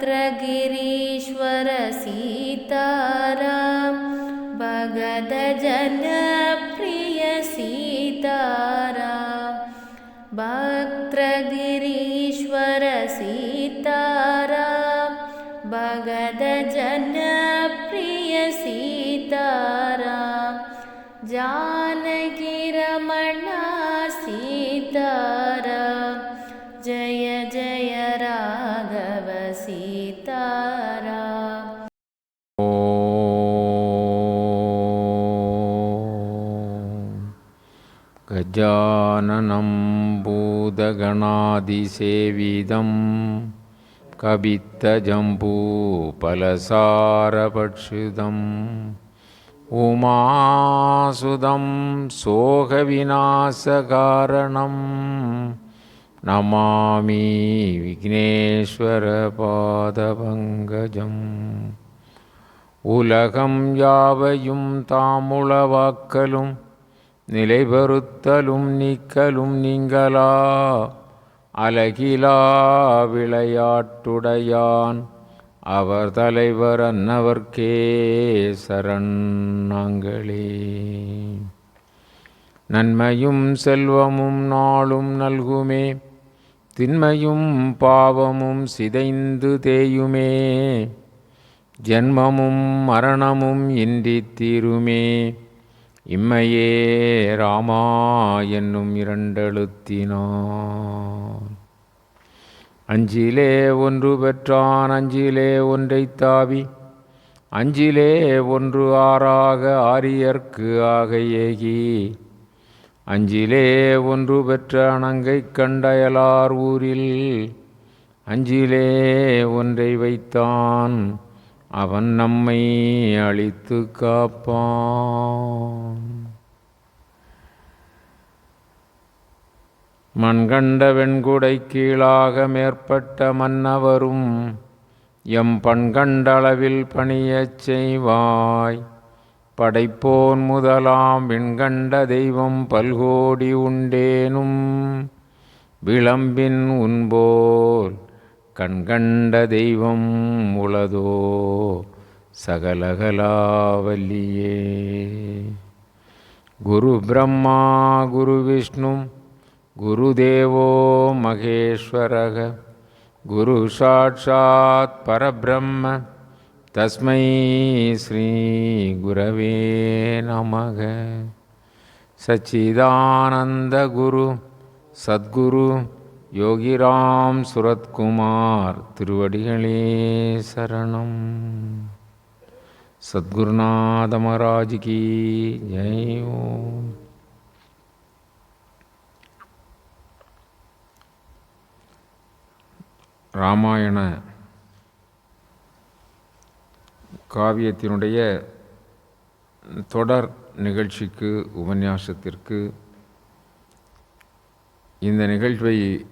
भक्तगिरीश्वर सीताराम भगत जन प्रिय सीताराम भक्तगिरीश्वर सीताराम भगत जन प्रिय सीताराम जानकी रमणा सीताराम जय जय राघव सीताराम। गजाननं भूतगणाधिसेवितं कपित्थजम्बूफलसारभक्षितम् उमासुतं शोकविनाशकारणं नमामि विघ्नेश्वरपादपङ्कजम् உலகம் யாவையும் தாமுளவாக்கலும் நிலைபெறுத்தலும் நீக்கலும் நீங்களா அலகிலா விளையாட்டுடையான் அவர் தலைவர் அன்னவர்க்கே சரணங்களே. நன்மையும் செல்வமும் நாளும் நல்குமே தின்மையும் பாவமும் சிதைந்து தேயுமே ஜன்மமும் மரணமும் இன்றி தீருமே இம்மையே ராமா என்னும் இரண்டெழுத்தினான். அஞ்சிலே ஒன்று பெற்றான் அஞ்சிலே ஒன்றைத் தாவி அஞ்சிலே ஒன்று ஆறாக ஆரியர்க்கு ஆக ஏகி அஞ்சிலே ஒன்று பெற்ற அணங்கை கண்டயலார் ஊரில் அஞ்சிலே ஒன்றை வைத்தான் அவன் நம்மை அழித்து காப்பான். மண்கண்ட வெண்குடை கீழாக மேற்பட்ட மன்னவரும் எம் பண்கண்டளவில் பணியச் செய்வாய். படைப்போன் முதலாம் விண்கண்ட தெய்வம் பல்கோடி உண்டேனும் விளம்பின் உன்போல் கண்கண்ட தெய்வம் உளதோ சகலகலாவல்லியே. குரு பிரம்மா குரு விஷ்ணு குருதேவோ மகேஸ்வரக குரு சாட்சாத் பரபிரம்ம தஸ்மை ஸ்ரீ குரவே நமக. சச்சிதானந்த குரு சத்குரு யோகிராம் சுரத்குமார் திருவடிகளே சரணம். சத்குருநாத மகாராஜ் கி ஜெய். ஓம். ராமாயண காவியத்தினுடைய தொடர் நிகழ்ச்சிக்கு உபன்யாசத்திற்கு இந்த நிகழ்வை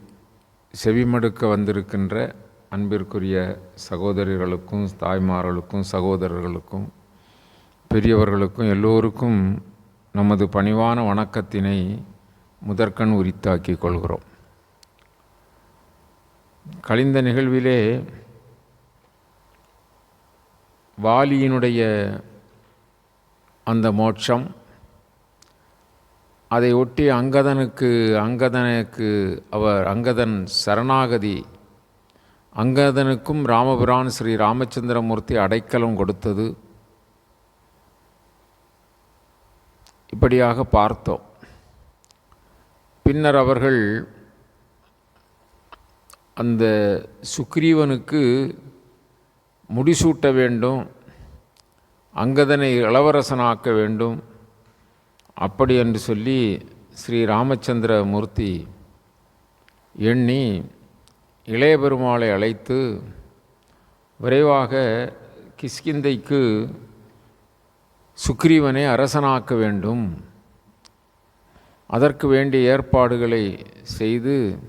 செவிமடுக்க வந்திருக்கின்ற அன்பிற்குரிய சகோதரிகளுக்கும் தாய்மார்களுக்கும் சகோதரர்களுக்கும் பெரியவர்களுக்கும் எல்லோருக்கும் நமது பணிவான வணக்கத்தினை முதற்கண் உரித்தாக்கிக் கொள்கிறோம். கழிந்த நிகழ்விலே வாலியினுடைய அந்த மோட்சம், அதை ஒட்டி அங்கதன் சரணாகதி, அங்கதனுக்கும் ராமபிரான் ஸ்ரீ ராமச்சந்திரமூர்த்தி அடைக்கலம் கொடுத்தது, இப்படியாக பார்த்தோம். பின்னர் அவர்கள் அந்த சுக்ரீவனுக்கு முடிசூட்ட வேண்டும், அங்கதனை இளவரசனாக்க வேண்டும், அப்படி என்று சொல்லி ஸ்ரீ ராமச்சந்திர மூர்த்தி எண்ணி இளைய பெருமாளை அழைத்து விரைவாக கிஷ்கிந்தைக்கு சுக்ரீவனை அரசனாக்க வேண்டும், அதற்கு வேண்டிய ஏற்பாடுகளை செய்து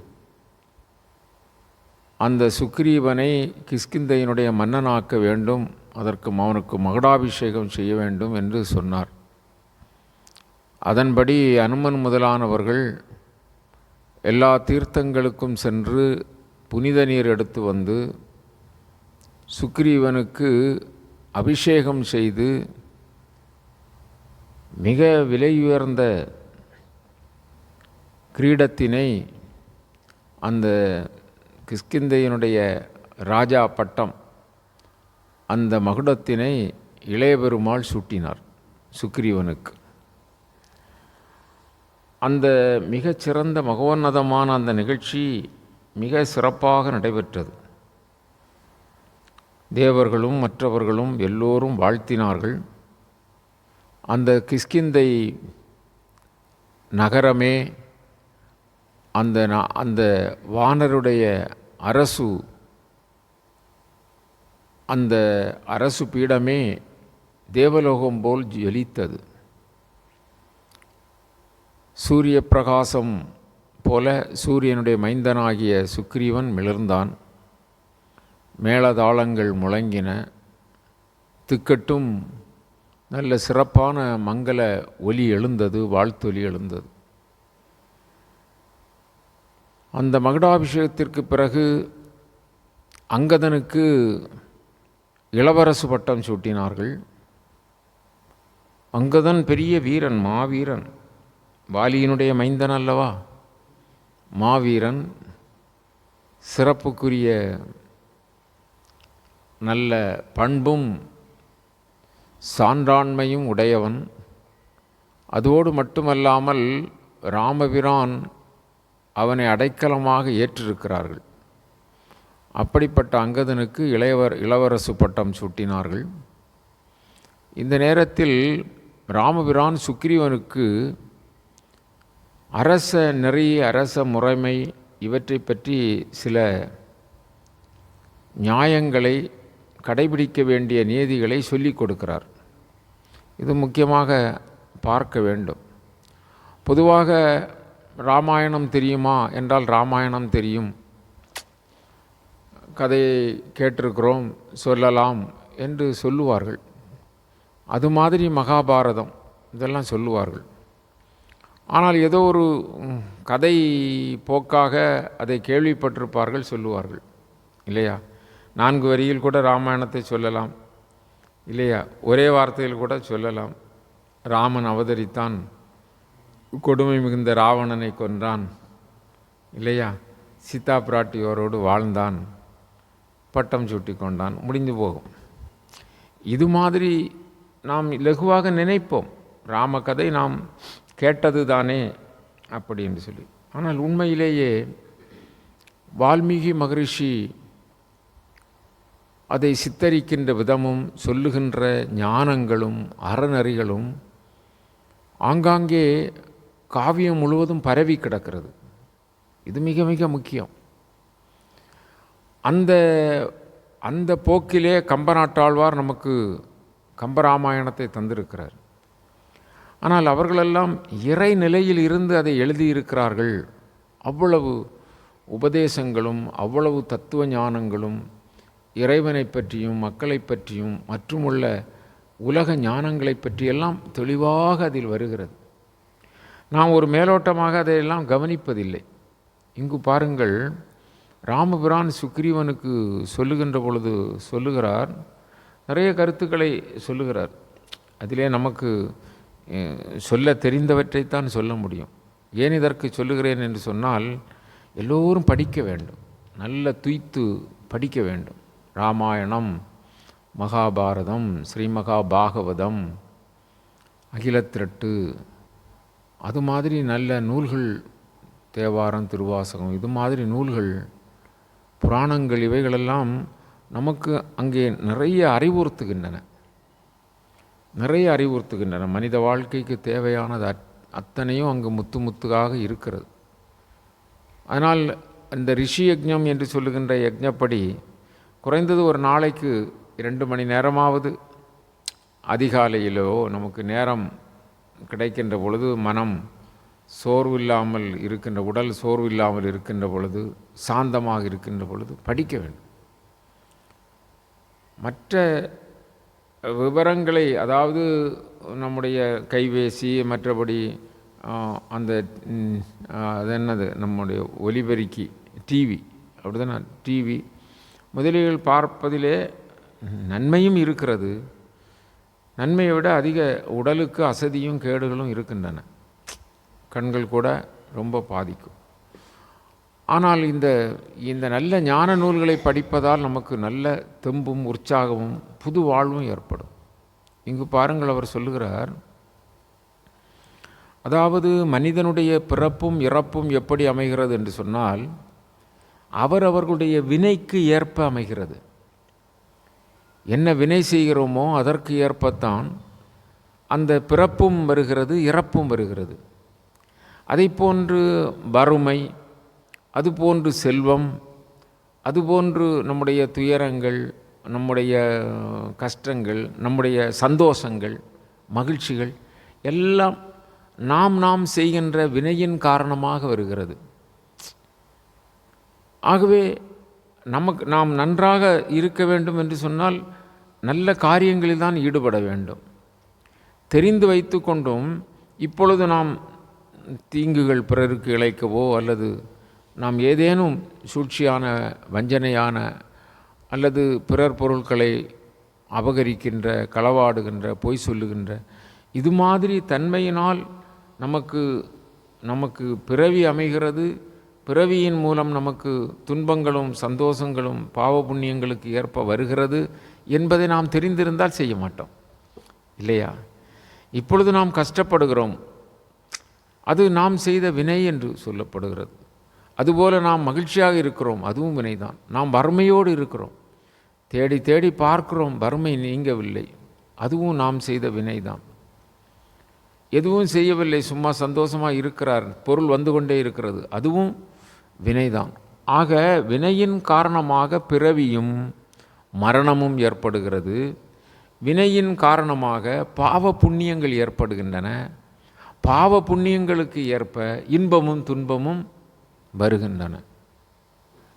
அந்த சுக்ரீவனை கிஷ்கிந்தையினுடைய மன்னனாக்க வேண்டும், அதற்கு அவனுக்கு மகுடாபிஷேகம் செய்ய வேண்டும் என்று சொன்னார். அதன்படி அனுமன் முதலானவர்கள் எல்லா தீர்த்தங்களுக்கும் சென்று புனித நீர் எடுத்து வந்து சுக்ரீவனுக்கு அபிஷேகம் செய்து மிக விலையுயர்ந்த கிரீடத்தினை, அந்த கிஷ்கிந்தையினுடைய ராஜா பட்டம், அந்த மகுடத்தினை இளைய பெருமாள் சூட்டினார் சுக்ரீவனுக்கு. அந்த மிகச்சிறந்த மகோன்னதமான அந்த நிகழ்ச்சி மிக சிறப்பாக நடைபெற்றது. தேவர்களும் மற்றவர்களும் எல்லோரும் வாழ்த்தினார்கள். அந்த கிஷ்கிந்தை நகரமே, அந்த வானருடைய அந்த அரசு பீடமே தேவலோகம் போல் ஜொலித்தது. சூரிய பிரகாசம் போல சூரியனுடைய மைந்தனாகிய சுக்ரீவன் மிளர்ந்தான். மேளதாளங்கள் முழங்கின. திக்கட்டும் நல்ல சிறப்பான மங்கள ஒலி எழுந்தது, வாழ்த்தொலி எழுந்தது. அந்த மகுடாபிஷேகத்திற்கு பிறகு அங்கதனுக்கு இளவரசு பட்டம் சூட்டினார்கள். அங்கதன் பெரிய வீரன், மாவீரன், வாலியினுடைய மைந்தன் அல்லவா, மாவீரன், சிறப்புக்குரிய நல்ல பண்பும் சான்றாண்மையும் உடையவன். அதோடு மட்டுமல்லாமல் ராமபிரான் அவனை அடைக்கலமாக ஏற்றிருக்கிறார்கள். அப்படிப்பட்ட அங்கதனுக்கு இளவரசு பட்டம் சூட்டினார்கள். இந்த நேரத்தில் ராமபிரான் சுக்ரீவனுக்கு அரச நெறி, அரச முறைமை இவற்றை பற்றி சில நியாயங்களை, கடைபிடிக்க வேண்டிய நீதிகளை சொல்லிக் கொடுக்கிறார். இது முக்கியமாக பார்க்க வேண்டும். பொதுவாக ராமாயணம் தெரியுமா என்றால் ராமாயணம் தெரியும், கதையை கேட்டிருக்கிறோம், சொல்லலாம் என்று சொல்லுவார்கள். அது மாதிரி மகாபாரதம் இதெல்லாம் சொல்லுவார்கள். ஆனால் ஏதோ ஒரு கதை போக்காக அதை கேள்விப்பட்டிருப்பார்கள், சொல்லுவார்கள் இல்லையா. 4 வரியில் கூட ராமாயணத்தை சொல்லலாம் இல்லையா, ஒரே வார்த்தையில் கூட சொல்லலாம். ராமன் அவதரித்தான், கொடுமை மிகுந்த ராவணனை கொன்றான் இல்லையா, சீதா பிராட்டியோரோடு வாழ்ந்தான், பட்டம் சூட்டி கொண்டான், முடிந்து போகும். இது மாதிரி நாம் இலகுவாக நினைப்போம், ராம கதை நாம் கேட்டது தானே அப்படி என்று சொல்லி. ஆனால் உண்மையிலேயே வால்மீகி மகரிஷி அதை சித்தரிக்கின்ற விதமும், சொல்லுகின்ற ஞானங்களும் அறநெறிகளும் ஆங்காங்கே காவியம் முழுவதும் பரவி கிடக்கிறது. இது மிக மிக முக்கியம். அந்த போக்கிலே கம்பநாட்டாழ்வார் நமக்கு கம்பராமாயணத்தை தந்திருக்கிறார். ஆனால் அவர்களெல்லாம் இறை நிலையில் இருந்து அதை எழுதியிருக்கிறார்கள். அவ்வளவு உபதேசங்களும் அவ்வளவு தத்துவ ஞானங்களும் இறைவனை பற்றியும் மக்களை பற்றியும் மற்றுமுள்ள உலக ஞானங்களை பற்றியெல்லாம் தெளிவாக அதில் வருகிறது. நாம் ஒரு மேலோட்டமாக அதையெல்லாம் கவனிப்பதில்லை. இங்கு பாருங்கள், ராமபிரான் சுக்ரீவனுக்கு சொல்லுகின்ற பொழுது சொல்லுகிறார், நிறைய கருத்துக்களை சொல்லுகிறார். அதிலே நமக்கு சொல்ல தெரிந்தவற்றைத்தான் சொல்ல முடியும். ஏன் இதற்கு சொல்லுகிறேன் என்று சொன்னால், எல்லோரும் படிக்க வேண்டும், நல்ல துய்த்து படிக்க வேண்டும். ராமாயணம், மகாபாரதம், ஸ்ரீமகா பாகவதம், அகிலத்திரட்டு, அது மாதிரி நல்ல நூல்கள், தேவாரம், திருவாசகம், இது மாதிரி நூல்கள், புராணங்கள், இவைகளெல்லாம் நமக்கு அங்கே நிறைய அறிவுறுத்துகின்றன. மனித வாழ்க்கைக்கு தேவையானது அத்தனையும் அங்கு முத்து முத்துக்காக இருக்கிறது. அதனால் இந்த ரிஷி யஜ்ஞம் என்று சொல்லுகின்ற யஜ்ஞப்படி குறைந்தது ஒரு நாளைக்கு 2 மணி நேரமாவது அதிகாலையிலோ நமக்கு நேரம் கிடைக்கின்ற பொழுது, மனம் சோர்வு இல்லாமல் இருக்கின்ற, உடல் சோர்வு இல்லாமல் இருக்கின்ற பொழுது, சாந்தமாக இருக்கின்ற பொழுது படிக்க வேண்டும். மற்ற விவரங்களை, அதாவது நம்முடைய கைபேசி, மற்றபடி அந்த அது என்னது நம்முடைய ஒலிபெருக்கி, டிவி, அப்படிதானே, டிவி முதலிகள் பார்ப்பதிலே நன்மையும் இருக்கிறது. நன்மையை விட அதிக உடலுக்கு அசதியும் கேடுகளும் இருக்கின்றன. கண்கள் கூட ரொம்ப பாதிக்கும். ஆனால் இந்த இந்த நல்ல ஞான நூல்களை படிப்பதால் நமக்கு நல்ல தெம்பும் உற்சாகமும் புது வாழ்வும் ஏற்படும். இங்கு பாருங்கள், அவர் சொல்லுகிறார், அதாவது மனிதனுடைய பிறப்பும் இறப்பும் எப்படி அமைகிறது என்று சொன்னால், அவர்களுடைய வினைக்கு ஏற்ப அமைகிறது. என்ன வினை செய்கிறோமோ அதற்கு ஏற்பத்தான் அந்த பிறப்பும் வருகிறது, இறப்பும் வருகிறது. அதை போன்று வறுமை, அதுபோன்று செல்வம், அதுபோன்று நம்முடைய துயரங்கள், நம்முடைய கஷ்டங்கள், நம்முடைய சந்தோஷங்கள், மகிழ்ச்சிகள் எல்லாம் நாம் செய்கின்ற வினையின் காரணமாக வருகிறது. ஆகவே நாம் நன்றாக இருக்க வேண்டும் என்று சொன்னால் நல்ல காரியங்களில் தான் ஈடுபட வேண்டும். தெரிந்து வைத்து கொண்டும் இப்பொழுது நாம் தீங்குகள் பிறருக்கு இழைக்கவோ அல்லது நாம் ஏதேனும் சூழ்ச்சியான வஞ்சனையான அல்லது பிறர் பொருட்களை அபகரிக்கின்ற, களவாடுகின்ற, பொய் சொல்லுகின்ற இது மாதிரி தன்மையினால் நமக்கு பிறவி அமைகிறது. பிறவியின் மூலம் நமக்கு துன்பங்களும் சந்தோஷங்களும் பாவ புண்ணியங்களுக்கு ஏற்ப வருகிறது என்பதை நாம் தெரிந்திருந்தால் செய்ய மாட்டோம், இல்லையா? இப்பொழுது நாம் கஷ்டப்படுகிறோம், அது நாம் செய்த வினை என்று சொல்லப்படுகிறது. அதுபோல் நாம் மகிழ்ச்சியாக இருக்கிறோம், அதுவும் வினைதான். நாம் வறுமையோடு இருக்கிறோம், தேடி தேடி பார்க்கிறோம், வறுமை நீங்கவில்லை, அதுவும் நாம் செய்த வினைதான். எதுவும் செய்யவில்லை, சும்மா சந்தோஷமாக இருக்கிறார், பொருள் வந்து கொண்டே இருக்கிறது, அதுவும் வினைதான். ஆக வினையின் காரணமாக பிறவியும் மரணமும் ஏற்படுகிறது. வினையின் காரணமாக பாவ புண்ணியங்கள் ஏற்படுகின்றன. பாவ புண்ணியங்களுக்கு ஏற்ப இன்பமும் துன்பமும் வருகின்றன.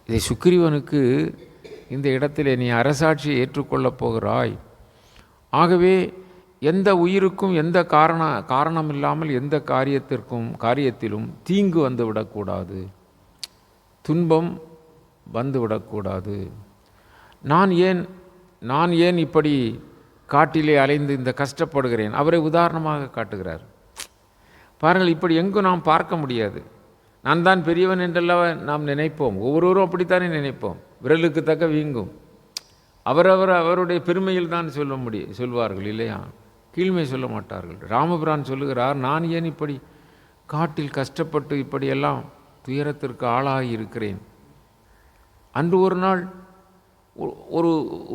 இதை சுக்கிரீவனுக்கு இந்த இடத்திலே நீ அரசாட்சியை ஏற்றுக்கொள்ளப் போகிறாய். ஆகவே எந்த உயிருக்கும் எந்த காரணம் இல்லாமல் எந்த காரியத்திலும் தீங்கு வந்துவிடக்கூடாது, துன்பம் வந்துவிடக்கூடாது. நான் ஏன் இப்படி காட்டிலே அலைந்து இந்த கஷ்டப்படுகிறேன்? அவரை உதாரணமாக காட்டுகிறார். பாருங்கள், இப்படி எங்கும் நாம் பார்க்க முடியாது. நான் தான் பெரியவன் என்றெல்லாம் நாம் நினைப்போம், ஒவ்வொருவரும் அப்படித்தானே நினைப்போம். விரலுக்கு தக்க வீங்கும். அவருடைய பெருமையில் தான் சொல்வார்கள், இல்லையா? கீழ்மை சொல்ல மாட்டார்கள். ராமபிரான் சொல்லுகிறார், நான் ஏன் இப்படி காட்டில் கஷ்டப்பட்டு இப்படியெல்லாம் துயரத்திற்கு ஆளாகி இருக்கிறேன்? அன்று ஒரு நாள்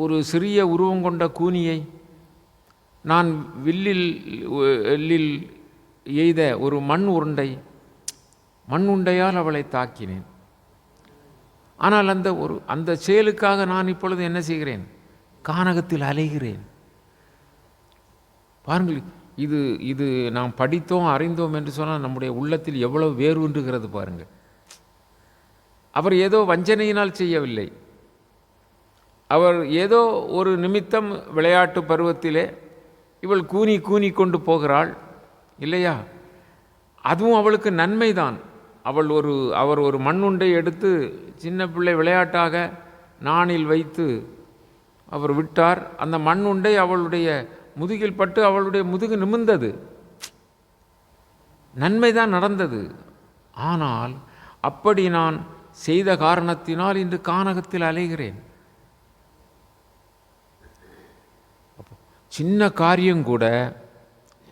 ஒரு சிறிய உருவம் கொண்ட கூனியை நான் வில்லில் எய்த ஒரு மண் உண்டையால் அவளை தாக்கினேன். ஆனால் அந்த செயலுக்காக நான் இப்பொழுது என்ன செய்கிறேன்? கானகத்தில் அலைகிறேன். பாருங்கள், இது நாம் படித்தோம் அறிந்தோம் என்று சொன்னால் நம்முடைய உள்ளத்தில் எவ்வளவு வேரூன்றுகிறது பாருங்கள். அவர் ஏதோ வஞ்சனையினால் செய்யவில்லை. அவர் ஏதோ ஒரு நிமித்தம் விளையாட்டு பருவத்திலே இவள் கூனி கொண்டு போகிறாள், இல்லையா? அதுவும் அவளுக்கு நன்மைதான். அவர் ஒரு மண்ணுண்டை எடுத்து சின்ன பிள்ளை விளையாட்டாக நாணில் வைத்து அவர் விட்டார். அந்த மண்ணுண்டை அவளுடைய முதுகில் பட்டு அவளுடைய முதுகு நிமிர்ந்தது. நன்மைதான் நடந்தது. ஆனால் அப்படி நான் செய்த காரணத்தினால் இன்று கானகத்தில் அலைகிறேன். சின்ன காரியம் கூட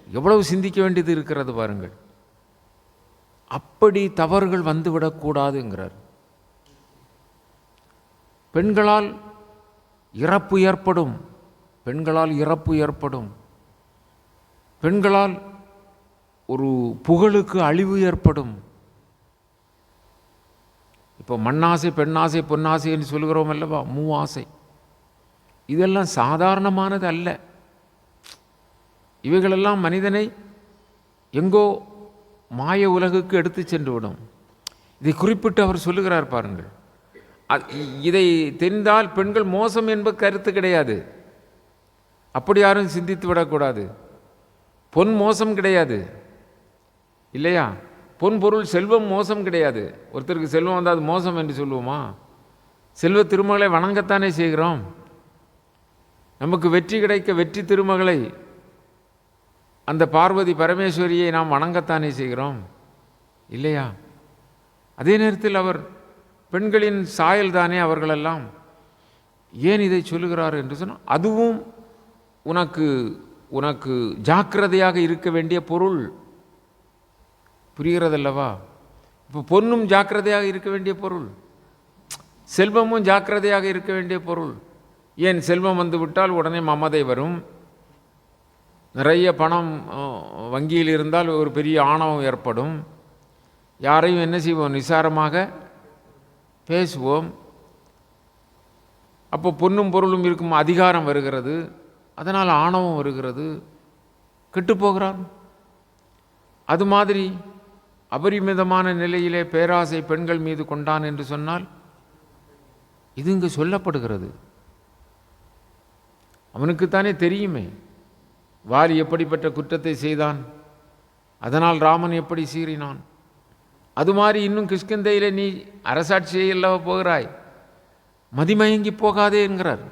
எவ்வளவு சிந்திக்க வேண்டியது இருக்கிறது பாருங்கள். அப்படி தவறுகள் வந்துவிடக்கூடாதுங்கிறார். பெண்களால் இறப்பு ஏற்படும். பெண்களால் ஒரு புகழுக்கு அழிவு ஏற்படும். இப்போ மண்ணாசை, பெண்ணாசை, பொன்னாசை என்று சொல்கிறோம் அல்லவா? மூவாசை. இதெல்லாம் சாதாரணமானது அல்ல. இவைகளெல்லாம் மனிதனை எங்கோ மாய உலகுக்கு எடுத்து சென்று விடும். இதை குறிப்பிட்டு அவர் சொல்லுகிறார் பாருங்கள். இதை தெரிந்தால் பெண்கள் மோசம் என்பது கருத்து கிடையாது. அப்படி யாரும் சிந்தித்து விடக்கூடாது. பொன் மோசம் கிடையாது, இல்லையா? பொன் பொருள் செல்வம் மோசம் கிடையாது. ஒருத்தருக்கு செல்வம் வந்தால் அது மோசம் என்று சொல்லுவோமா? செல்வ திருமகளை வணங்கத்தானே செய்கிறோம். நமக்கு வெற்றி கிடைக்க வெற்றி திருமகளை அந்த பார்வதி பரமேஸ்வரியை நாம் வணங்கத்தானே செய்கிறோம் இல்லையா? அதே நேரத்தில் அவர் பெண்களின் சாயல் தானே அவர்களெல்லாம். ஏன் இதை சொல்லுகிறார் என்று சொன்னால், அதுவும் உனக்கு உனக்கு ஜாக்கிரதையாக இருக்க வேண்டிய பொருள். புரிகிறதல்லவா? இப்போ பொன்னும் ஜாக்கிரதையாக இருக்க வேண்டிய பொருள், செல்வமும் ஜாக்கிரதையாக இருக்க வேண்டிய பொருள். ஏன் செல்வம் வந்து விட்டால் உடனே மமதை வரும், நிறைய பணம் வங்கியில் இருந்தால் ஒரு பெரிய ஆணவம் ஏற்படும், யாரையும் என்ன செய்வோம், நிசாரமாக பேசுவோம். அப்போ பொன்னும் பொருளும் இருக்கும், அதிகாரம் வருகிறது, அதனால் ஆணவம் வருகிறது, கெட்டுப்போகிறான். அது மாதிரி அபரிமிதமான நிலையிலே பேராசை பெண்கள் மீது கொண்டான் என்று சொன்னால் இது இங்கு சொல்லப்படுகிறது. அவனுக்குத்தானே தெரியுமே வாலி எப்படிப்பட்ட குற்றத்தை செய்தான், அதனால் ராமன் எப்படி சீறினான். அது மாதிரி இன்னும் கிஷ்கிந்தையிலே நீ அரசாட்சியை அல்லவா போகிறாய், மதிமயங்கி போகாதே என்கிறார்.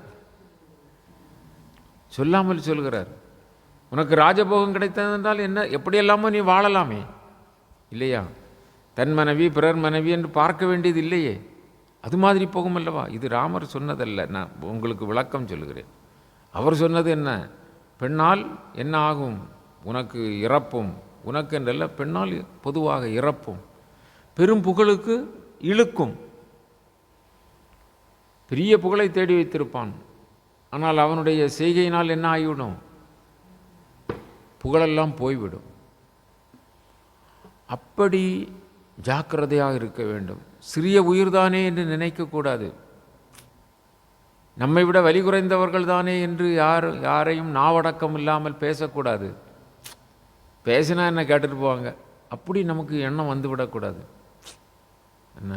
சொல்லாமல் சொல்கிறார். உனக்கு ராஜபோகம் கிடைத்ததென்றால் என்ன, எப்படியெல்லாமோ நீ வாழலாமே இல்லையா? தன் மனைவி பிறர் மனைவி என்று பார்க்க வேண்டியது இல்லையே, அது மாதிரி போகும் அல்லவா? இது ராமர் சொன்னதல்ல, நான் உங்களுக்கு விளக்கம் சொல்கிறேன். அவர் சொன்னது என்ன, பெண்ணால் என்ன ஆகும், உனக்கு இறப்பும், உனக்கு என்றல்ல பெண்ணால் பொதுவாக இறப்பும், பெரும் புகழுக்கு இழுக்கும். பெரிய புகழை தேடி வைத்திருப்பான், ஆனால் அவனுடைய செய்கையினால் என்ன ஆகிவிடும், புகழெல்லாம் போய்விடும். அப்படி ஜாக்கிரதையாக இருக்க வேண்டும். சிறிய உயிர்தானே என்று நினைக்கக்கூடாது. நம்மை விட வலி குறைந்தவர்கள் தானே என்று யாரையும் நாவடக்கம் இல்லாமல் பேசக்கூடாது. பேசினா என்ன கேட்டுட்டு போவாங்க, அப்படி நமக்கு எண்ணம் வந்துவிடக்கூடாது. என்ன,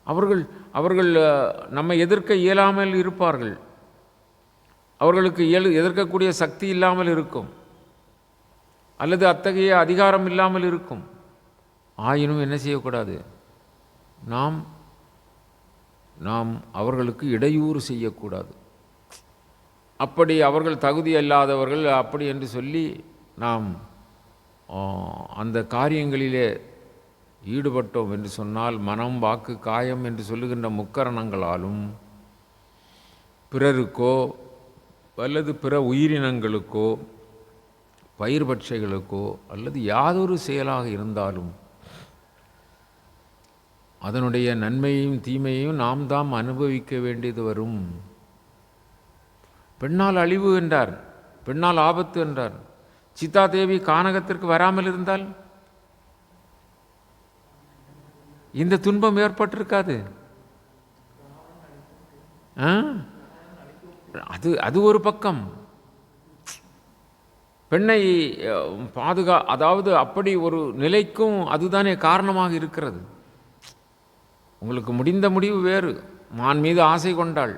அவர்கள் நம்மை எதிர்க்க இயலாமல் இருப்பார்கள், அவர்களுக்கு எதிர்க்கக்கூடிய சக்தி இல்லாமல் இருக்கும், அல்லது அத்தகைய அதிகாரம் இல்லாமல் இருக்கும். ஆயினும் என்ன செய்யக்கூடாது, நாம் அவர்களுக்கு இடையூறு செய்யக்கூடாது. அப்படி அவர்கள் தகுதி அல்லாதவர்கள் அப்படி என்று சொல்லி நாம் அந்த காரியங்களிலே ஈடுபட்டோம் என்று சொன்னால், மனம் வாக்கு காயம் என்று சொல்லுகின்ற முக்கரணங்களாலும் பிறருக்கோ அல்லது பிற உயிரினங்களுக்கோ பயிர் பட்சைகளுக்கோ அல்லது யாதொரு செயலாக இருந்தாலும் அதனுடைய நன்மையையும் தீமையையும் நாம் தாம் அனுபவிக்க வேண்டியது வரும். பெண்ணால் அழிவு என்றார், பெண்ணால் ஆபத்து என்றார். சீதா தேவி கானகத்திற்கு வராமல் இருந்தால் இந்த துன்பம் ஏற்பட்டிருக்காது. அது ஒரு பக்கம். பெண்ணை அதாவது அப்படி ஒரு நிலைக்கும் அதுதானே காரணமாக இருக்கிறது. உங்களுக்கு முடிந்த முடிவு வேறு, மான் மீது ஆசை கொண்டாள்,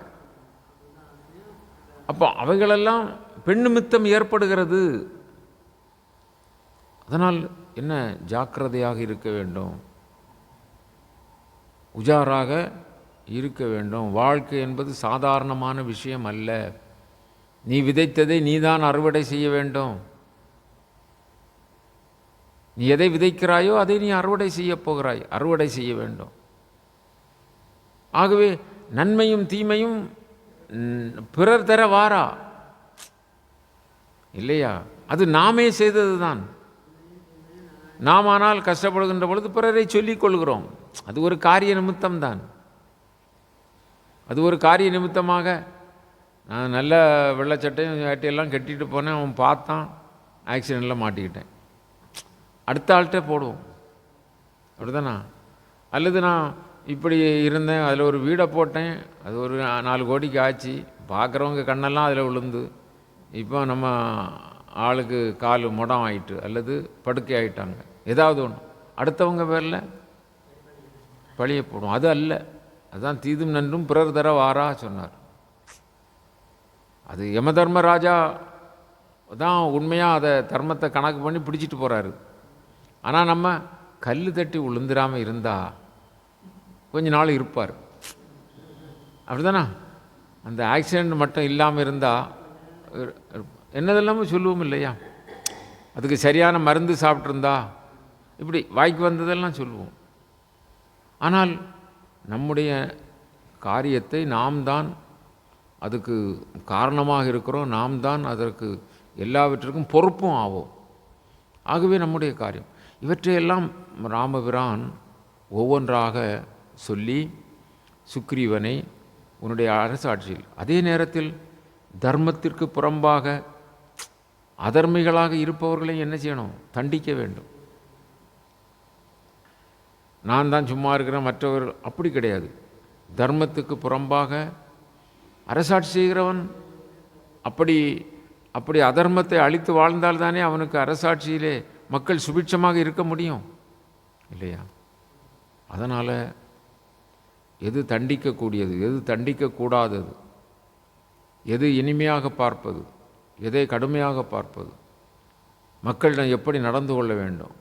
அப்போ அவைகளெல்லாம் பெண் நிமித்தம் ஏற்படுகிறது. அதனால் என்ன, ஜாக்கிரதையாக இருக்க வேண்டும், உஜாராக இருக்க வேண்டும். வாழ்க்கை என்பது சாதாரணமான விஷயம் அல்ல. நீ விதைத்ததை நீதான் அறுவடை செய்ய வேண்டும். நீ எதை விதைக்கிறாயோ அதை நீ அறுவடை செய்ய போகிறாய், அறுவடை செய்ய வேண்டும். ஆகவே நன்மையும் தீமையும் பிறர் தர வாரா இல்லையா, அது நாமே செய்தது தான். நாம் ஆனால் கஷ்டப்படுகின்ற பொழுது பிறரை சொல்லிக் கொள்கிறோம். அது ஒரு காரிய நிமித்தம்தான். அது ஒரு காரிய நிமித்தமாக நான் நல்ல வெள்ளைச்சட்டையும் வேட்டையெல்லாம் கட்டிட்டு போனேன், அவன் பார்த்தான், ஆக்சிடெண்ட்டில் மாட்டிக்கிட்டேன், அடுத்த ஆள்கிட்ட போடுவோம், அப்படிதானா? அல்லது நான் இப்படி இருந்தேன், அதில் ஒரு வீடை போட்டேன், அது ஒரு 4 கோடிக்கு ஆச்சு, பார்க்குறவங்க கண்ணெல்லாம் அதில் விழுந்து இப்போ நம்ம ஆளுக்கு கால் முடம் ஆகிட்டு அல்லது படுக்கை ஆகிட்டாங்க, ஏதாவது ஒன்று அடுத்தவங்க பேரில் பழிய போடும். அது அல்ல, அதுதான் தீதும் நன்றும் பிறர் தர வாரா சொன்னார். அது யமதர்மராஜா தான் உண்மையாக அதை தர்மத்தை கணக்கு பண்ணி பிடிச்சிட்டு போகிறாரு. ஆனால் நம்ம கல் தட்டி விழுந்துடாமல் இருந்தால் கொஞ்ச நாள் இருப்பார், அப்படிதானா? அந்த ஆக்சிடெண்ட் மட்டும் இல்லாமல் இருந்தால் என்னதெல்லாமே சொல்லுவோம் இல்லையா, அதுக்கு சரியான மருந்து சாப்பிட்ருந்தா இப்படி வாய்க்கு வந்ததெல்லாம் சொல்லுவோம். ஆனால் நம்முடைய காரியத்தை நாம் தான் அதுக்கு காரணமாக இருக்கிறோம், நாம் தான் அதற்கு எல்லாவற்றிற்கும் பொறுப்பும் ஆவோம். ஆகவே நம்முடைய காரியம் இவற்றையெல்லாம் ராமபிரான் ஒவ்வொன்றாக சொல்லி சுக்ரீவனை உன்னுடைய அரசாட்சியில், அதே நேரத்தில் தர்மத்திற்கு புறம்பாக அதர்மிகளாக இருப்பவர்களை என்ன செய்யணும், தண்டிக்க வேண்டும். நான் தான் சும்மா இருக்கிறேன் மற்றவர் அப்படி கிடையாது. தர்மத்துக்கு புறம்பாக அரசாட்சி செய்கிறவன் அப்படி அதர்மத்தை அழித்து வாழ்ந்தால்தானே அவனுக்கு அரசாட்சியிலே மக்கள் சுபிட்சமாக இருக்க முடியும் இல்லையா? அதனால் எது தண்டிக்கக்கூடியது, எது தண்டிக்கக்கூடாதது, எது இனிமையாக பார்ப்பது, எதை கடுமையாக பார்ப்பது, மக்களிடம் எப்படி நடந்து கொள்ள வேண்டும்,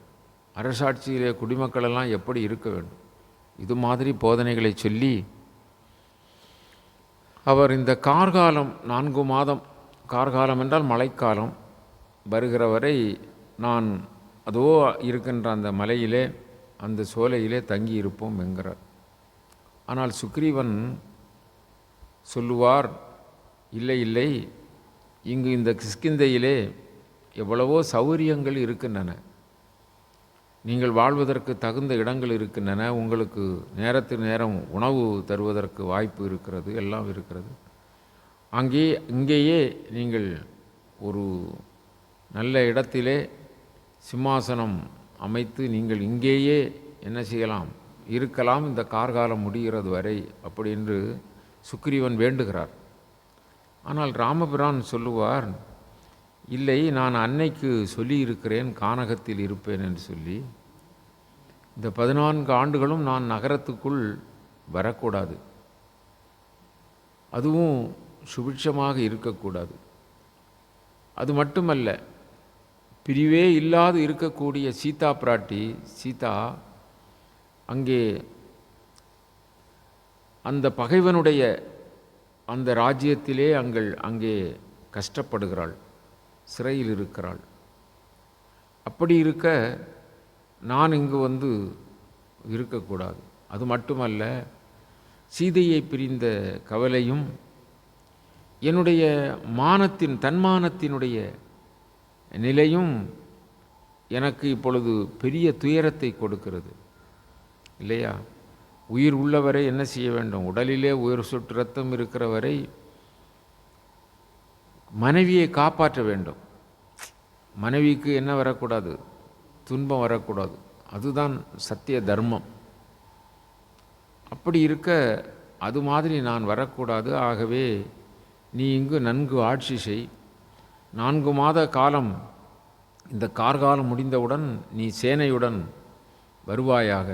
அரசாட்சியிலே குடிமக்களெல்லாம் எப்படி இருக்க வேண்டும், இது மாதிரி போதனைகளை சொல்லி அவர் இந்த கார்காலம் 4 மாதம், கார்காலம் என்றால் மழைக்காலம் வருகிற வரை நான் அதோ இருக்கின்ற அந்த மலையிலே அந்த சோலையிலே தங்கி இருப்போம் என்கிறார். ஆனால் சுக்ரீவன் சொல்லுவார், இல்லை இல்லை, இங்கு இந்த கிஷ்கிந்தையிலே எவ்வளவோ சௌகரியங்கள் இருக்கின்றன, நீங்கள் வாழ்வதற்கு தகுந்த இடங்கள் இருக்கின்றன, உங்களுக்கு நேரத்துக்கு நேரம் உணவு தருவதற்கு வாய்ப்பு இருக்கிறது, எல்லாம் இருக்கிறது. இங்கேயே நீங்கள் ஒரு நல்ல இடத்திலே சிம்மாசனம் அமைத்து நீங்கள் இங்கேயே என்ன செய்யலாம், இருக்கலாம் இந்த கார்காலம் முடிகிறது வரை அப்படி என்று சுக்ரீவன் வேண்டுகிறார். ஆனால் ராமபிரான் சொல்லுவார், இல்லை, நான் அன்னைக்கு சொல்லியிருக்கிறேன் கானகத்தில் இருப்பேன் என்று சொல்லி. இந்த 14 ஆண்டுகளும் நான் நகரத்துக்குள் வரக்கூடாது, அதுவும் சுபிட்சமாக இருக்கக்கூடாது. அது மட்டுமல்ல, பிரிவே இல்லாது இருக்கக்கூடிய சீதா பிராட்டி சீதா அங்கே அந்த பகைவனுடைய அந்த ராஜ்யத்திலே அங்கே கஷ்டப்படுகிறாள், சிறையில் இருக்கிறாள். அப்படி இருக்க நான் இங்கு வந்து இருக்கக்கூடாது. அது மட்டுமல்ல, சீதையை பிரிந்த கவலையும் என்னுடைய தன்மானத்தினுடைய நிலையும் எனக்கு இப்பொழுது பெரிய துயரத்தை கொடுக்கிறது இல்லையா? உயிர் உள்ளவரை என்ன செய்ய வேண்டும், உடலிலே உயிர் சொட்டு ரத்தம் இருக்கிற வரை மனைவியை காப்பாற்ற வேண்டும். மனைவிக்கு என்ன வரக்கூடாது, துன்பம் வரக்கூடாது. அதுதான் சத்திய தர்மம். அப்படி இருக்க அது மாதிரி நான் வரக்கூடாது. ஆகவே நீ இங்கு நன்கு ஆட்சி செய். 4 மாத காலம், இந்த கார்காலம் முடிந்தவுடன் நீ சேனையுடன் வருவாயாக.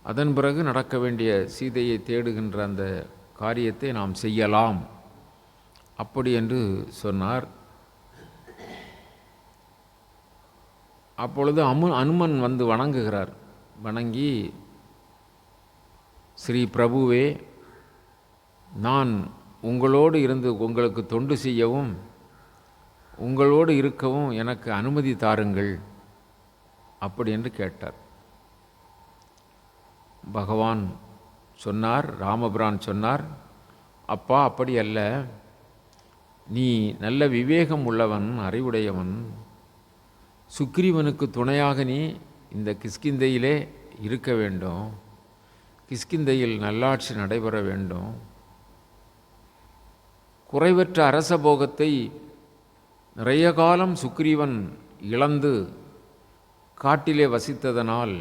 அதன் பிறகு நடக்க வேண்டிய சீதையை தேடுகின்ற அந்த காரியத்தை நாம் செய்யலாம் அப்படி என்று சொன்னார். அப்பொழுது அனுமன் வந்து வணங்குகிறார். வணங்கி, ஸ்ரீ பிரபுவே, நான் உங்களோடு இருந்து உங்களுக்கு தொண்டு செய்யவும் உங்களோடு இருக்கவும் எனக்கு அனுமதி தாருங்கள் அப்படி என்று கேட்டார். பகவான் சொன்னார், ராமபிரான் சொன்னார், அப்பா அப்படி அல்ல, நீ நல்ல விவேகம் உள்ளவன், அறிவுடையவன். சுக்ரீவனுக்கு துணையாக நீ இந்த கிஷ்கிந்தையிலே இருக்க வேண்டும். கிஷ்கிந்தையில் நல்லாட்சி நடைபெற வேண்டும். குறைவற்ற அரச போகத்தை நிறைய காலம் சுக்ரீவன் இழந்து காட்டிலே வசித்ததனால்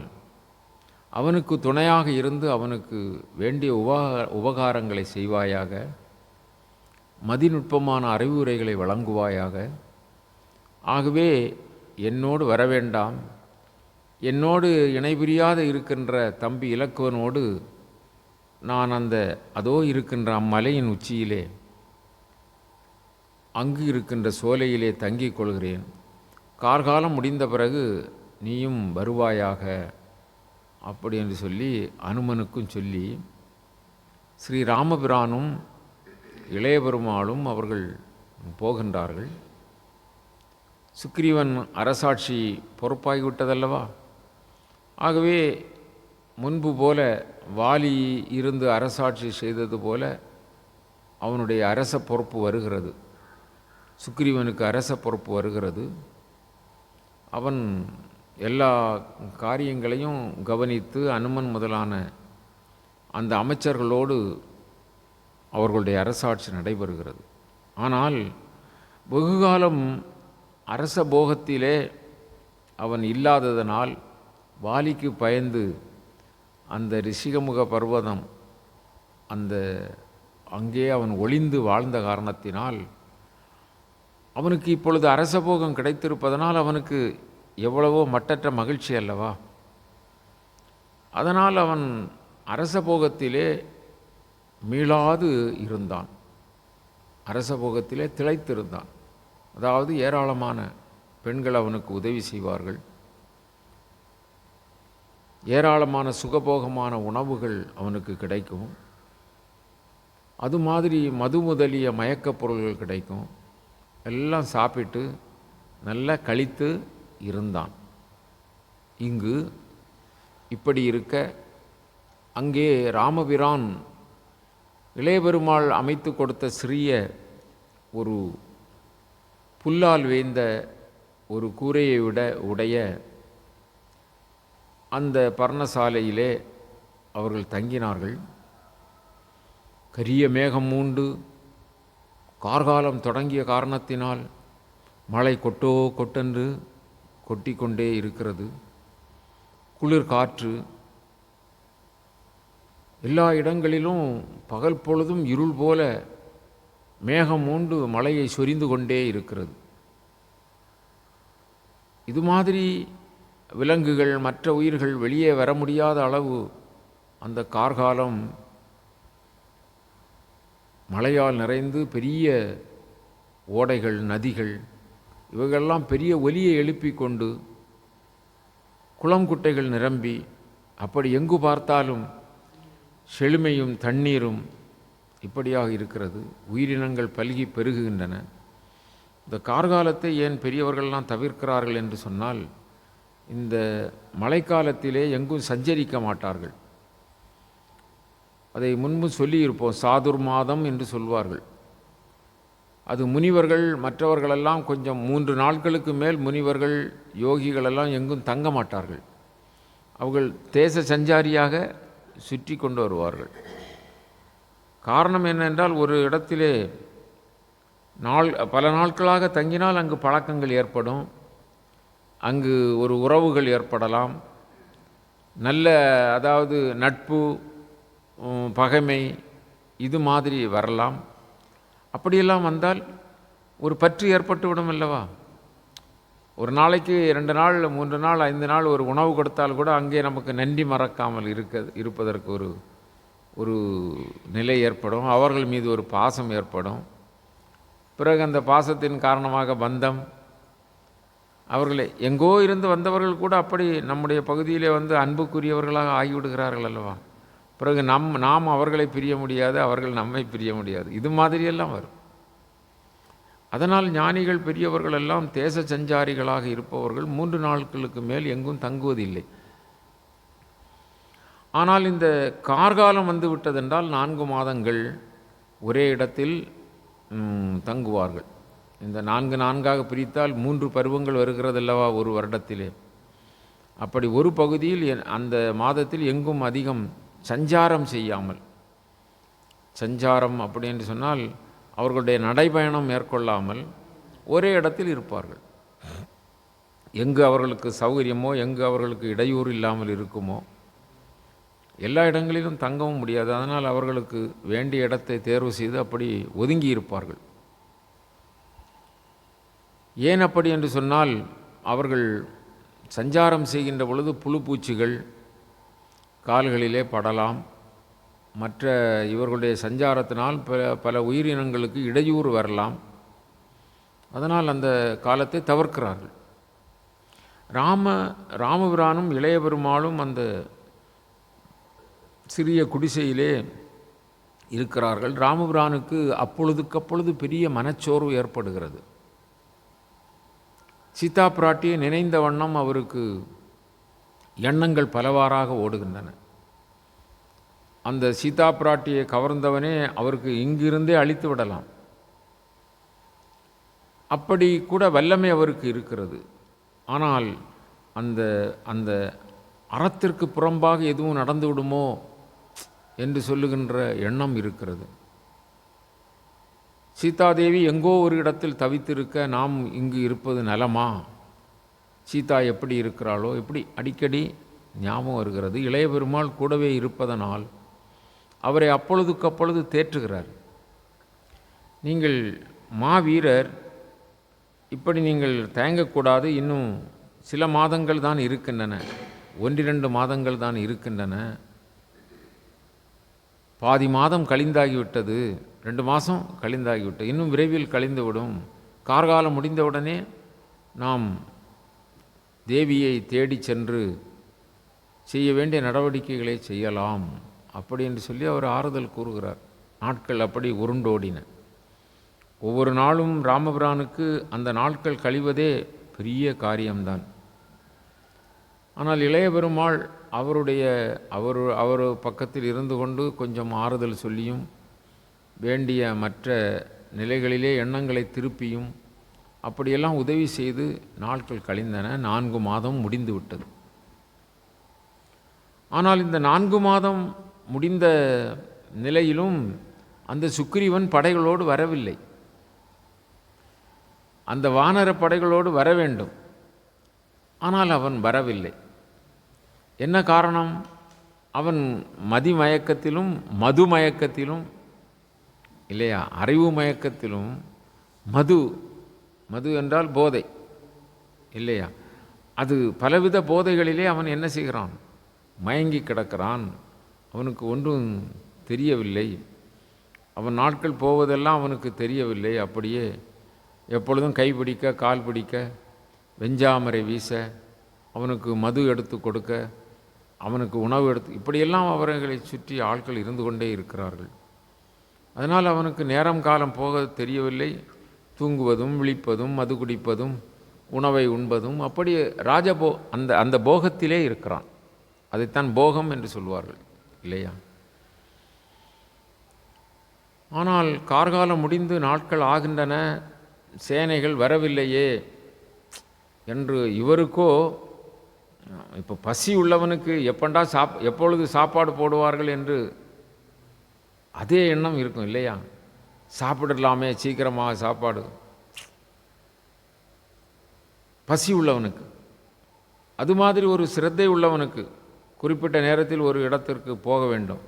அவனுக்கு துணையாக இருந்து அவனுக்கு வேண்டிய உபகாரங்களை செய்வாயாக. மதிநுட்பமான அறிவுரைகளை வழங்குவாயாக. ஆகவே என்னோடு வரவேண்டாம். என்னோடு இணைபிரியாத இருக்கின்ற தம்பி இலக்குவனோடு நான் அதோ இருக்கின்ற அம்மலையின் உச்சியிலே அங்கு இருக்கின்ற சோலையிலே தங்கிக் கொள்கிறேன். கார்காலம் முடிந்த பிறகு நீயும் வருவாயாக அப்படி என்று சொல்லி அனுமனுக்கும் சொல்லி, ஸ்ரீ ராமபிரானும் இளைய பெருமாளும் அவர்கள் போகின்றார்கள். சுக்கிரீவன் அரசாட்சி பொறுப்பாகிவிட்டதல்லவா. ஆகவே முன்பு போல வாலி இருந்து அரசாட்சி செய்தது போல அவனுடைய அரச பொறுப்பு வருகிறது. சுக்கிரீவனுக்கு அரச பொறுப்பு வருகிறது. அவன் எல்லா காரியங்களையும் கவனித்து அனுமன் முதலான அந்த அமைச்சர்களோடு அவர்களுடைய அரசாட்சி நடைபெறுகிறது. ஆனால் வெகுகாலம் அரச போகத்திலே அவன் இல்லாததனால் வாலிக்கு பயந்து அந்த ரிஷிகமுக பர்வதம் அங்கே அவன் ஒளிந்து வாழ்ந்த காரணத்தினால் அவனுக்கு இப்பொழுது அரசபோகம் கிடைத்திருப்பதனால் அவனுக்கு எவ்வளவோ மட்டற்ற மகிழ்ச்சி அல்லவா. அதனால் அவன் அரசபோகத்திலே மீளாது இருந்தான், அரசபோகத்திலே திளைத்திருந்தான். அதாவது ஏராளமான பெண்கள் அவனுக்கு உதவி செய்வார்கள், ஏராளமான சுகபோகமான உணவுகள் அவனுக்கு கிடைக்கும், அது மாதிரி மது முதலிய மயக்கப் பொருள்கள் கிடைக்கும். எல்லாம் சாப்பிட்டு நல்லா கழித்து இருந்தான். இங்கு இப்படி இருக்க அங்கே ராமபிரான் இளையபெருமாள் அமைத்து கொடுத்த சிறிய ஒரு புல்லால் வேய்ந்த ஒரு கூரையை உடைய அந்த பர்ணசாலையிலே அவர்கள் தங்கினார்கள். கரிய மேகம் மூண்டு கார்காலம் தொடங்கிய காரணத்தினால் மழை கொட்டென்று கொட்டிக்கொண்டே இருக்கிறது. குளிர் காற்று, எல்லா இடங்களிலும் பகல் பொழுதும் இருள் போல மேகம் மூண்டு மழையை சொரிந்து கொண்டே இருக்கிறது. இது மாதிரி விலங்குகள் மற்ற உயிர்கள் வெளியே வர முடியாத அளவு அந்த கார்காலம் மழையால் நிறைந்து பெரிய ஓடைகள், நதிகள் இவைகளெல்லாம் பெரிய ஒலியை எழுப்பி கொண்டு குளம் குட்டைகள் நிரம்பி அப்படி எங்கு பார்த்தாலும் செழுமையும் தண்ணீரும் இப்படியாக இருக்கிறது. உயிரினங்கள் பல்கி பெருகுகின்றன. இந்த கார்காலத்தை ஏன் பெரியவர்கள்லாம் தவிர்க்கிறார்கள் என்று சொன்னால், இந்த மழைக்காலத்திலே எங்கும் சஞ்சரிக்க மாட்டார்கள். அதை முன்பு சொல்லியிருப்போம், சாதுர் மாதம் என்று சொல்வார்கள். அது முனிவர்கள் மற்றவர்களெல்லாம் கொஞ்சம் 3 நாட்களுக்கு மேல் முனிவர்கள் யோகிகளெல்லாம் எங்கும் தங்க மாட்டார்கள். அவர்கள் தேச சஞ்சாரியாக சுற்றி கொண்டு வருவார்கள். காரணம் என்னென்றால், ஒரு இடத்திலே பல நாட்களாக தங்கினால் அங்கு பழக்கங்கள் ஏற்படும், அங்கு ஒரு உறவுகள் ஏற்படலாம், அதாவது நட்பு, பகைமை இது மாதிரி வரலாம். அப்படியெல்லாம் வந்தால் ஒரு பற்று ஏற்பட்டுவிடும் அல்லவா. ஒரு நாளைக்கு 2 நாள் 3 நாள் 5 நாள் ஒரு உணவு கொடுத்தால் கூட அங்கே நமக்கு நன்றி மறக்காமல் இருப்பதற்கு ஒரு நிலை ஏற்படும். அவர்கள் மீது ஒரு பாசம் ஏற்படும். பிறகு அந்த பாசத்தின் காரணமாக பந்தம், அவர்களை எங்கோ இருந்து வந்தவர்கள் கூட அப்படி நம்முடைய பகுதியிலே வந்து அன்புக்குரியவர்களாக ஆகிவிடுகிறார்கள் அல்லவா. பிறகு நாம் அவர்களை பிரிய முடியாது, அவர்கள் நம்மை பிரிய முடியாது. இது மாதிரியெல்லாம் வரும். அதனால் ஞானிகள் பெரியவர்கள் எல்லாம் தேச சஞ்சாரிகளாக இருப்பவர்கள் 3 நாட்களுக்கு மேல் எங்கும் தங்குவதில்லை. ஆனால் இந்த கார்காலம் வந்து விட்டதென்றால் 4 மாதங்கள் ஒரே இடத்தில் தங்குவார்கள். இந்த 4 பிரித்தால் 3 பருவங்கள் வருகிறதல்லவா ஒரு வருடத்திலே. அப்படி ஒரு பகுதியில் அந்த மாதத்தில் எங்கும் அதிகம் சஞ்சாரம் செய்யாமல், சஞ்சாரம் அப்படி என்று சொன்னால் அவர்களுடைய நடைபயணம் மேற்கொள்ளாமல் ஒரே இடத்தில் இருப்பார்கள். எங்கு அவர்களுக்கு சௌகரியமோ, எங்கு அவர்களுக்கு இடையூறு இல்லாமல் இருக்குமோ எல்லா இடங்களிலும் தங்கவும் முடியாது. அதனால் அவர்களுக்கு வேண்டிய இடத்தை தேர்வு செய்து அப்படி ஒதுங்கி இருப்பார்கள். ஏன் அப்படி என்று சொன்னால், அவர்கள் சஞ்சாரம் செய்கின்ற பொழுது புழு பூச்சிகள் கால்களிலே படலாம். மற்ற இவர்களுடைய சஞ்சாரத்தினால் பல உயிரினங்களுக்கு இடையூறு வரலாம். அதனால் அந்த காலத்தை தவிர்க்கிறார்கள். ராமபிரானும் இளைய பெருமாளும் அந்த சிறிய குடிசையிலே இருக்கிறார்கள். ராமபிரானுக்கு அப்பொழுதுக்கப்பொழுது பெரிய மனச்சோர்வு ஏற்படுகிறது. சீதா பிராட்டியை நினைந்த வண்ணம் அவருக்கு எண்ணங்கள் பலவாறாக ஓடுகின்றன. அந்த சீதா பிராட்டியை கவர்ந்தவனே அவருக்கு இங்கிருந்தே அழித்து விடலாம், அப்படி கூட வல்லமை அவருக்கு இருக்கிறது. ஆனால் அந்த அந்த அறத்திற்கு புறம்பாக எதுவும் நடந்து விடுமோ என்று சொல்லுகின்ற எண்ணம் இருக்கிறது. சீதாதேவி எங்கோ ஒரு இடத்தில் தவித்திருக்க நாம் இங்கு இருப்பது நலமா, சீதா எப்படி இருக்கிறாளோ எப்படி அடிக்கடி ஞாபகம் வருகிறது. இளைய பெருமாள் கூடவே இருப்பதனால் அவரை அப்பொழுதுக்கப்பொழுது தேற்றுகிறார். நீங்கள் மாவீரர், இப்படி நீங்கள் தயங்கக்கூடாது, இன்னும் சில மாதங்கள் தான் இருக்கின்றன, 1-2 மாதங்கள் தான் இருக்கின்றன. பாதி மாதம் கழிந்தாகிவிட்டது, 2 மாதம் கழிந்தாகிவிட்டது, இன்னும் விரைவில் கழிந்துவிடும். கார்காலம் முடிந்தவுடனே நாம் தேவியை தேடி சென்று செய்ய வேண்டிய நடவடிக்கைகளை செய்யலாம் அப்படி என்று சொல்லி அவர் ஆறுதல் கூறுகிறார். நாட்கள் அப்படி உருண்டோடின. ஒவ்வொரு நாளும் ராமபிரானுக்கு அந்த நாட்கள் கழிவதே பெரிய காரியம்தான். ஆனால் இளைய பெருமாள் அவர் பக்கத்தில் இருந்து கொண்டு கொஞ்சம் ஆறுதல் சொல்லியும் வேண்டிய மற்ற நிலைகளிலே எண்ணங்களை திருப்பியும் அப்படியெல்லாம் உதவி செய்து நாட்கள் கழிந்தன. 4 மாதம் முடிந்து விட்டது. ஆனால் இந்த 4 மாதம் முடிந்த நிலையிலும் அந்த சுக்கிரீவன் படைகளோடு வரவில்லை. அந்த வானர படைகளோடு வர வேண்டும், ஆனால் அவன் வரவில்லை. என்ன காரணம்? அவன் மதிமயக்கத்திலும் மது மயக்கத்திலும் இல்லையா, அறிவு மயக்கத்திலும் மது என்றால் போதை இல்லையா, அது பலவித போதைகளிலே அவன் என்ன செய்கிறான்? மயங்கி கிடக்கிறான். அவனுக்கு ஒன்றும் தெரியவில்லை. அவன் நாட்கள் போவதெல்லாம் அவனுக்கு தெரியவில்லை. அப்படியே எப்பொழுதும் கைப்பிடிக்க கால் பிடிக்க வெஞ்சாமரை வீச, அவனுக்கு மது எடுத்து கொடுக்க, அவனுக்கு உணவு எடுத்து, இப்படியெல்லாம் அவர்களை சுற்றி ஆட்கள் இருந்து கொண்டே இருக்கிறார்கள். அதனால் அவனுக்கு நேரம் காலம் போக தெரியவில்லை. தூங்குவதும் விழிப்பதும் மது குடிப்பதும் உணவை உண்பதும் அப்படி அந்த போகத்திலே இருக்கிறான். அதைத்தான் போகம் என்று சொல்வார்கள் இல்லையா. ஆனால் கார்காலம் முடிந்து நாட்கள் ஆகின்றன, சேனைகள் வரவில்லையே என்று இவருக்கோ, இப்போ பசி உள்ளவனுக்கு எப்பொழுது சாப்பாடு போடுவார்கள் என்று அதே எண்ணம் இருக்கும் இல்லையா. சாப்பிடலாமே சீக்கிரமாக சாப்பாடு, பசி உள்ளவனுக்கு. அது மாதிரி ஒரு சிரத்தை உள்ளவனுக்கு குறிப்பிட்ட நேரத்தில் ஒரு இடத்திற்கு போக வேண்டும்.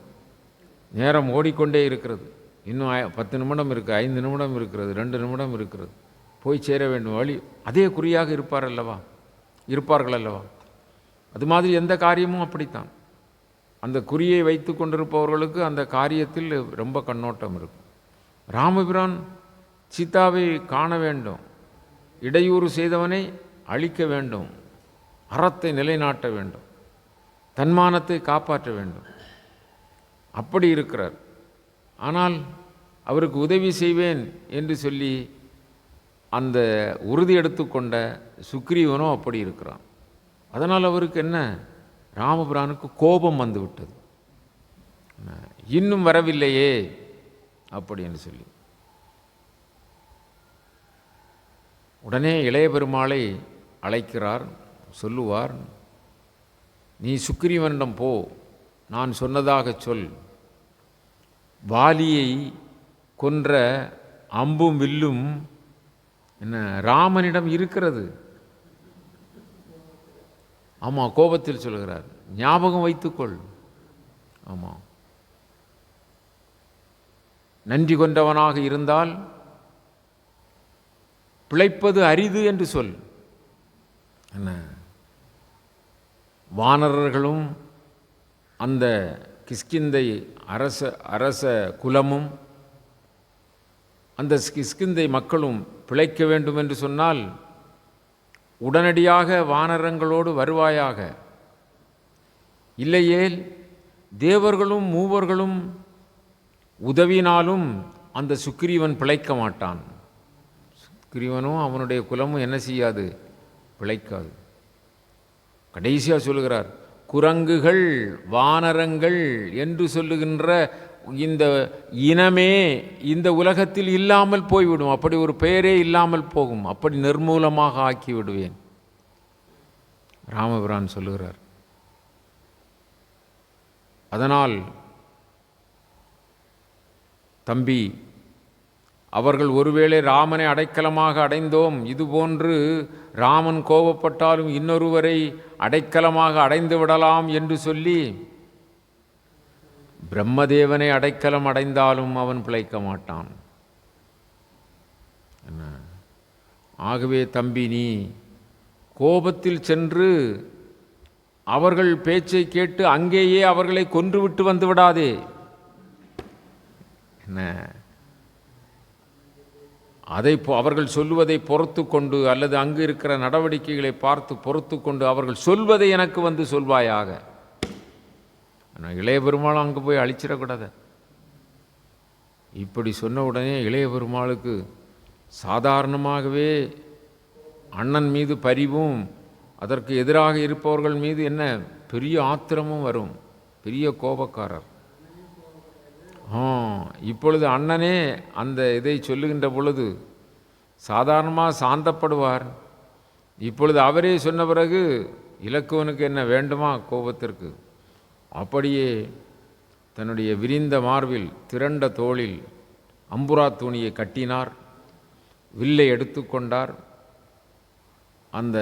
நேரம் ஓடிக்கொண்டே இருக்கிறது. இன்னும் 10 நிமிடம் இருக்குது, 5 நிமிடம் இருக்கிறது, 2 நிமிடம் இருக்கிறது, போய் சேர வேண்டும். வழி அதே குறியாக இருப்பார்கள் அல்லவா. அது மாதிரி எந்த காரியமும் அப்படித்தான். அந்த குறியை வைத்து கொண்டிருப்பவர்களுக்கு அந்த காரியத்தில் ரொம்ப கண்ணோட்டம் இருக்கும். ராமபிரான் சீதாவை காண வேண்டும், இடையூறு செய்தவனை அழிக்க வேண்டும், அறத்தை நிலைநாட்ட வேண்டும், தன்மானத்தை காப்பாற்ற வேண்டும், அப்படி இருக்கிறார். ஆனால் அவருக்கு உதவி செய்வேன் என்று சொல்லி அந்த உறுதி எடுத்துக்கொண்ட சுக்ரீவனோ அப்படி இருக்கிறான். அதனால் அவருக்கு என்ன, ராமபிரானுக்கு கோபம் வந்து விட்டது. இன்னும் வரவில்லையே அப்படி என்று சொல்லி உடனே இளைய பெருமாளை அழைக்கிறார். சொல்லுவார், நீ சுக்கிரீவனிடம் போ, நான் சொன்னதாக சொல். வாலியை கொன்ற அம்பும் வில்லும் என்ன ராமனிடம் இருக்கிறது. ஆமாம், கோபத்தில் சொல்கிறார், ஞாபகம் வைத்துக்கொள். ஆமாம், நன்றி கொண்டவனாக இருந்தால் பிழைப்பது அரிது என்று சொல். என்ன, வானரர்களும் அந்த கிஷ்கிந்தை அரச குலமும் அந்த கிஷ்கிந்தை மக்களும் பிழைக்க வேண்டும் என்று சொன்னால் உடனடியாக வானரங்களோடு வருவாயாக. இல்லையேல் தேவர்களும் மூவர்களும் உதவினாலும் அந்த சுக்கிரீவன் பிழைக்க மாட்டான். சுக்கிரீவனும் அவனுடைய குலமும் என்ன செய்யாது? பிழைக்காது. கடைசியாக சொல்லுகிறார், குரங்குகள் வானரங்கள் என்று சொல்லுகின்ற இந்த இனமே இந்த உலகத்தில் இல்லாமல் போய்விடும். அப்படி ஒரு பெயரே இல்லாமல் போகும். அப்படி நிர்மூலமாக ஆக்கி விடுவேன். ராமபிரான் சொல்லுகிறார். அதனால் தம்பி, அவர்கள் ஒருவேளை ராமனை அடைக்கலமாக அடைந்தோம், இதுபோன்று ராமன் கோபப்பட்டாலும் இன்னொருவரை அடைக்கலமாக அடைந்து விடலாம் என்று சொல்லி பிரம்மதேவனை அடைக்கலம் அடைந்தாலும் அவன் பிழைக்க மாட்டான். ஆகவே தம்பி, நீ கோபத்தில் சென்று அவர்கள் பேச்சை கேட்டு அங்கேயே அவர்களை கொன்றுவிட்டு வந்து விடாதே. என்ன, அதை அவர்கள் சொல்லுவதை பொறுத்து கொண்டு அல்லது அங்கு இருக்கிற நடவடிக்கைகளை பார்த்து பொறுத்து கொண்டு அவர்கள் சொல்வதை எனக்கு வந்து சொல்வாயாக. இளைய பெருமாளும் அங்கே போய் அழிச்சிடக்கூடாது. இப்படி சொன்ன உடனே இளைய பெருமாளுக்கு சாதாரணமாகவே அண்ணன் மீது பரிவும் அதற்கு எதிராக இருப்பவர்கள் மீது என்ன பெரிய ஆத்திரமும் வரும். பெரிய கோபக்காரர். இப்பொழுது அண்ணனே அந்த இதை சொல்லுகின்ற பொழுது சாதாரணமாக சாந்தப்படுவார். இப்பொழுது அவரே சொன்ன பிறகு இலக்குவனுக்கு என்ன வேண்டுமா கோபத்திற்கு? அப்படியே தன்னுடைய விரிந்த மார்பில் திரண்ட தோளில் அம்புரா துணியை கட்டினார். வில்லை எடுத்துக்கொண்டார். அந்த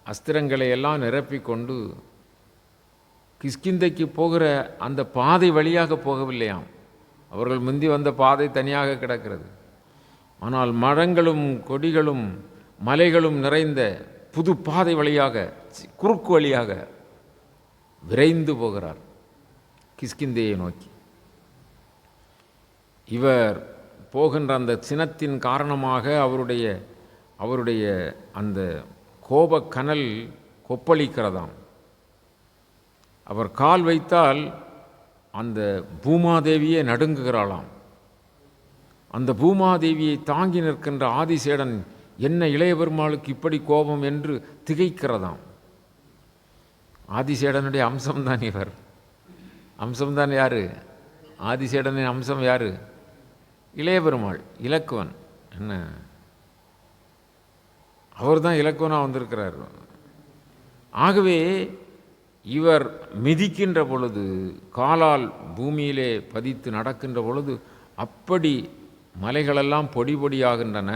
அஸ்திரங்களை எல்லாம் நிரப்பிக்கொண்டு கிஷ்கிந்தைக்கு போகிற அந்த பாதை வழியாக போகவில்லையாம். அவர்கள் முந்தி வந்த பாதை தனியாக கிடக்கிறது. ஆனால் மரங்களும் கொடிகளும் மலைகளும் நிறைந்த புது பாதை வழியாக, குறுக்கு வழியாக விரைந்து போகிறார் கிஷ்கிந்தையை நோக்கி. இவர் போகின்ற அந்த சினத்தின் காரணமாக அவருடைய அந்த கோபக்கனல் கொப்பளிக்கிறதாம். அவர் கால் வைத்தால் அந்த பூமாதேவியே நடுங்குகிறாளாம். அந்த பூமாதேவியை தாங்கி நிற்கின்ற ஆதிசேடன் என்ன இளைய பெருமாளுக்கு இப்படி கோபம் என்று திகைக்கிறதாம். ஆதிசேடனுடைய அம்சம்தான் இவர். அம்சம்தான் யார்? ஆதிசேடனின் அம்சம் யார்? இளைய பெருமாள், இலக்குவன். என்ன, அவர் தான் இலக்குவனாக வந்திருக்கிறார். ஆகவே இவர் மிதிக்கின்ற பொழுது, காலால் பூமியிலே பதித்து நடக்கின்ற பொழுது அப்படி மலைகளெல்லாம் பொடி பொடியாகின்றன.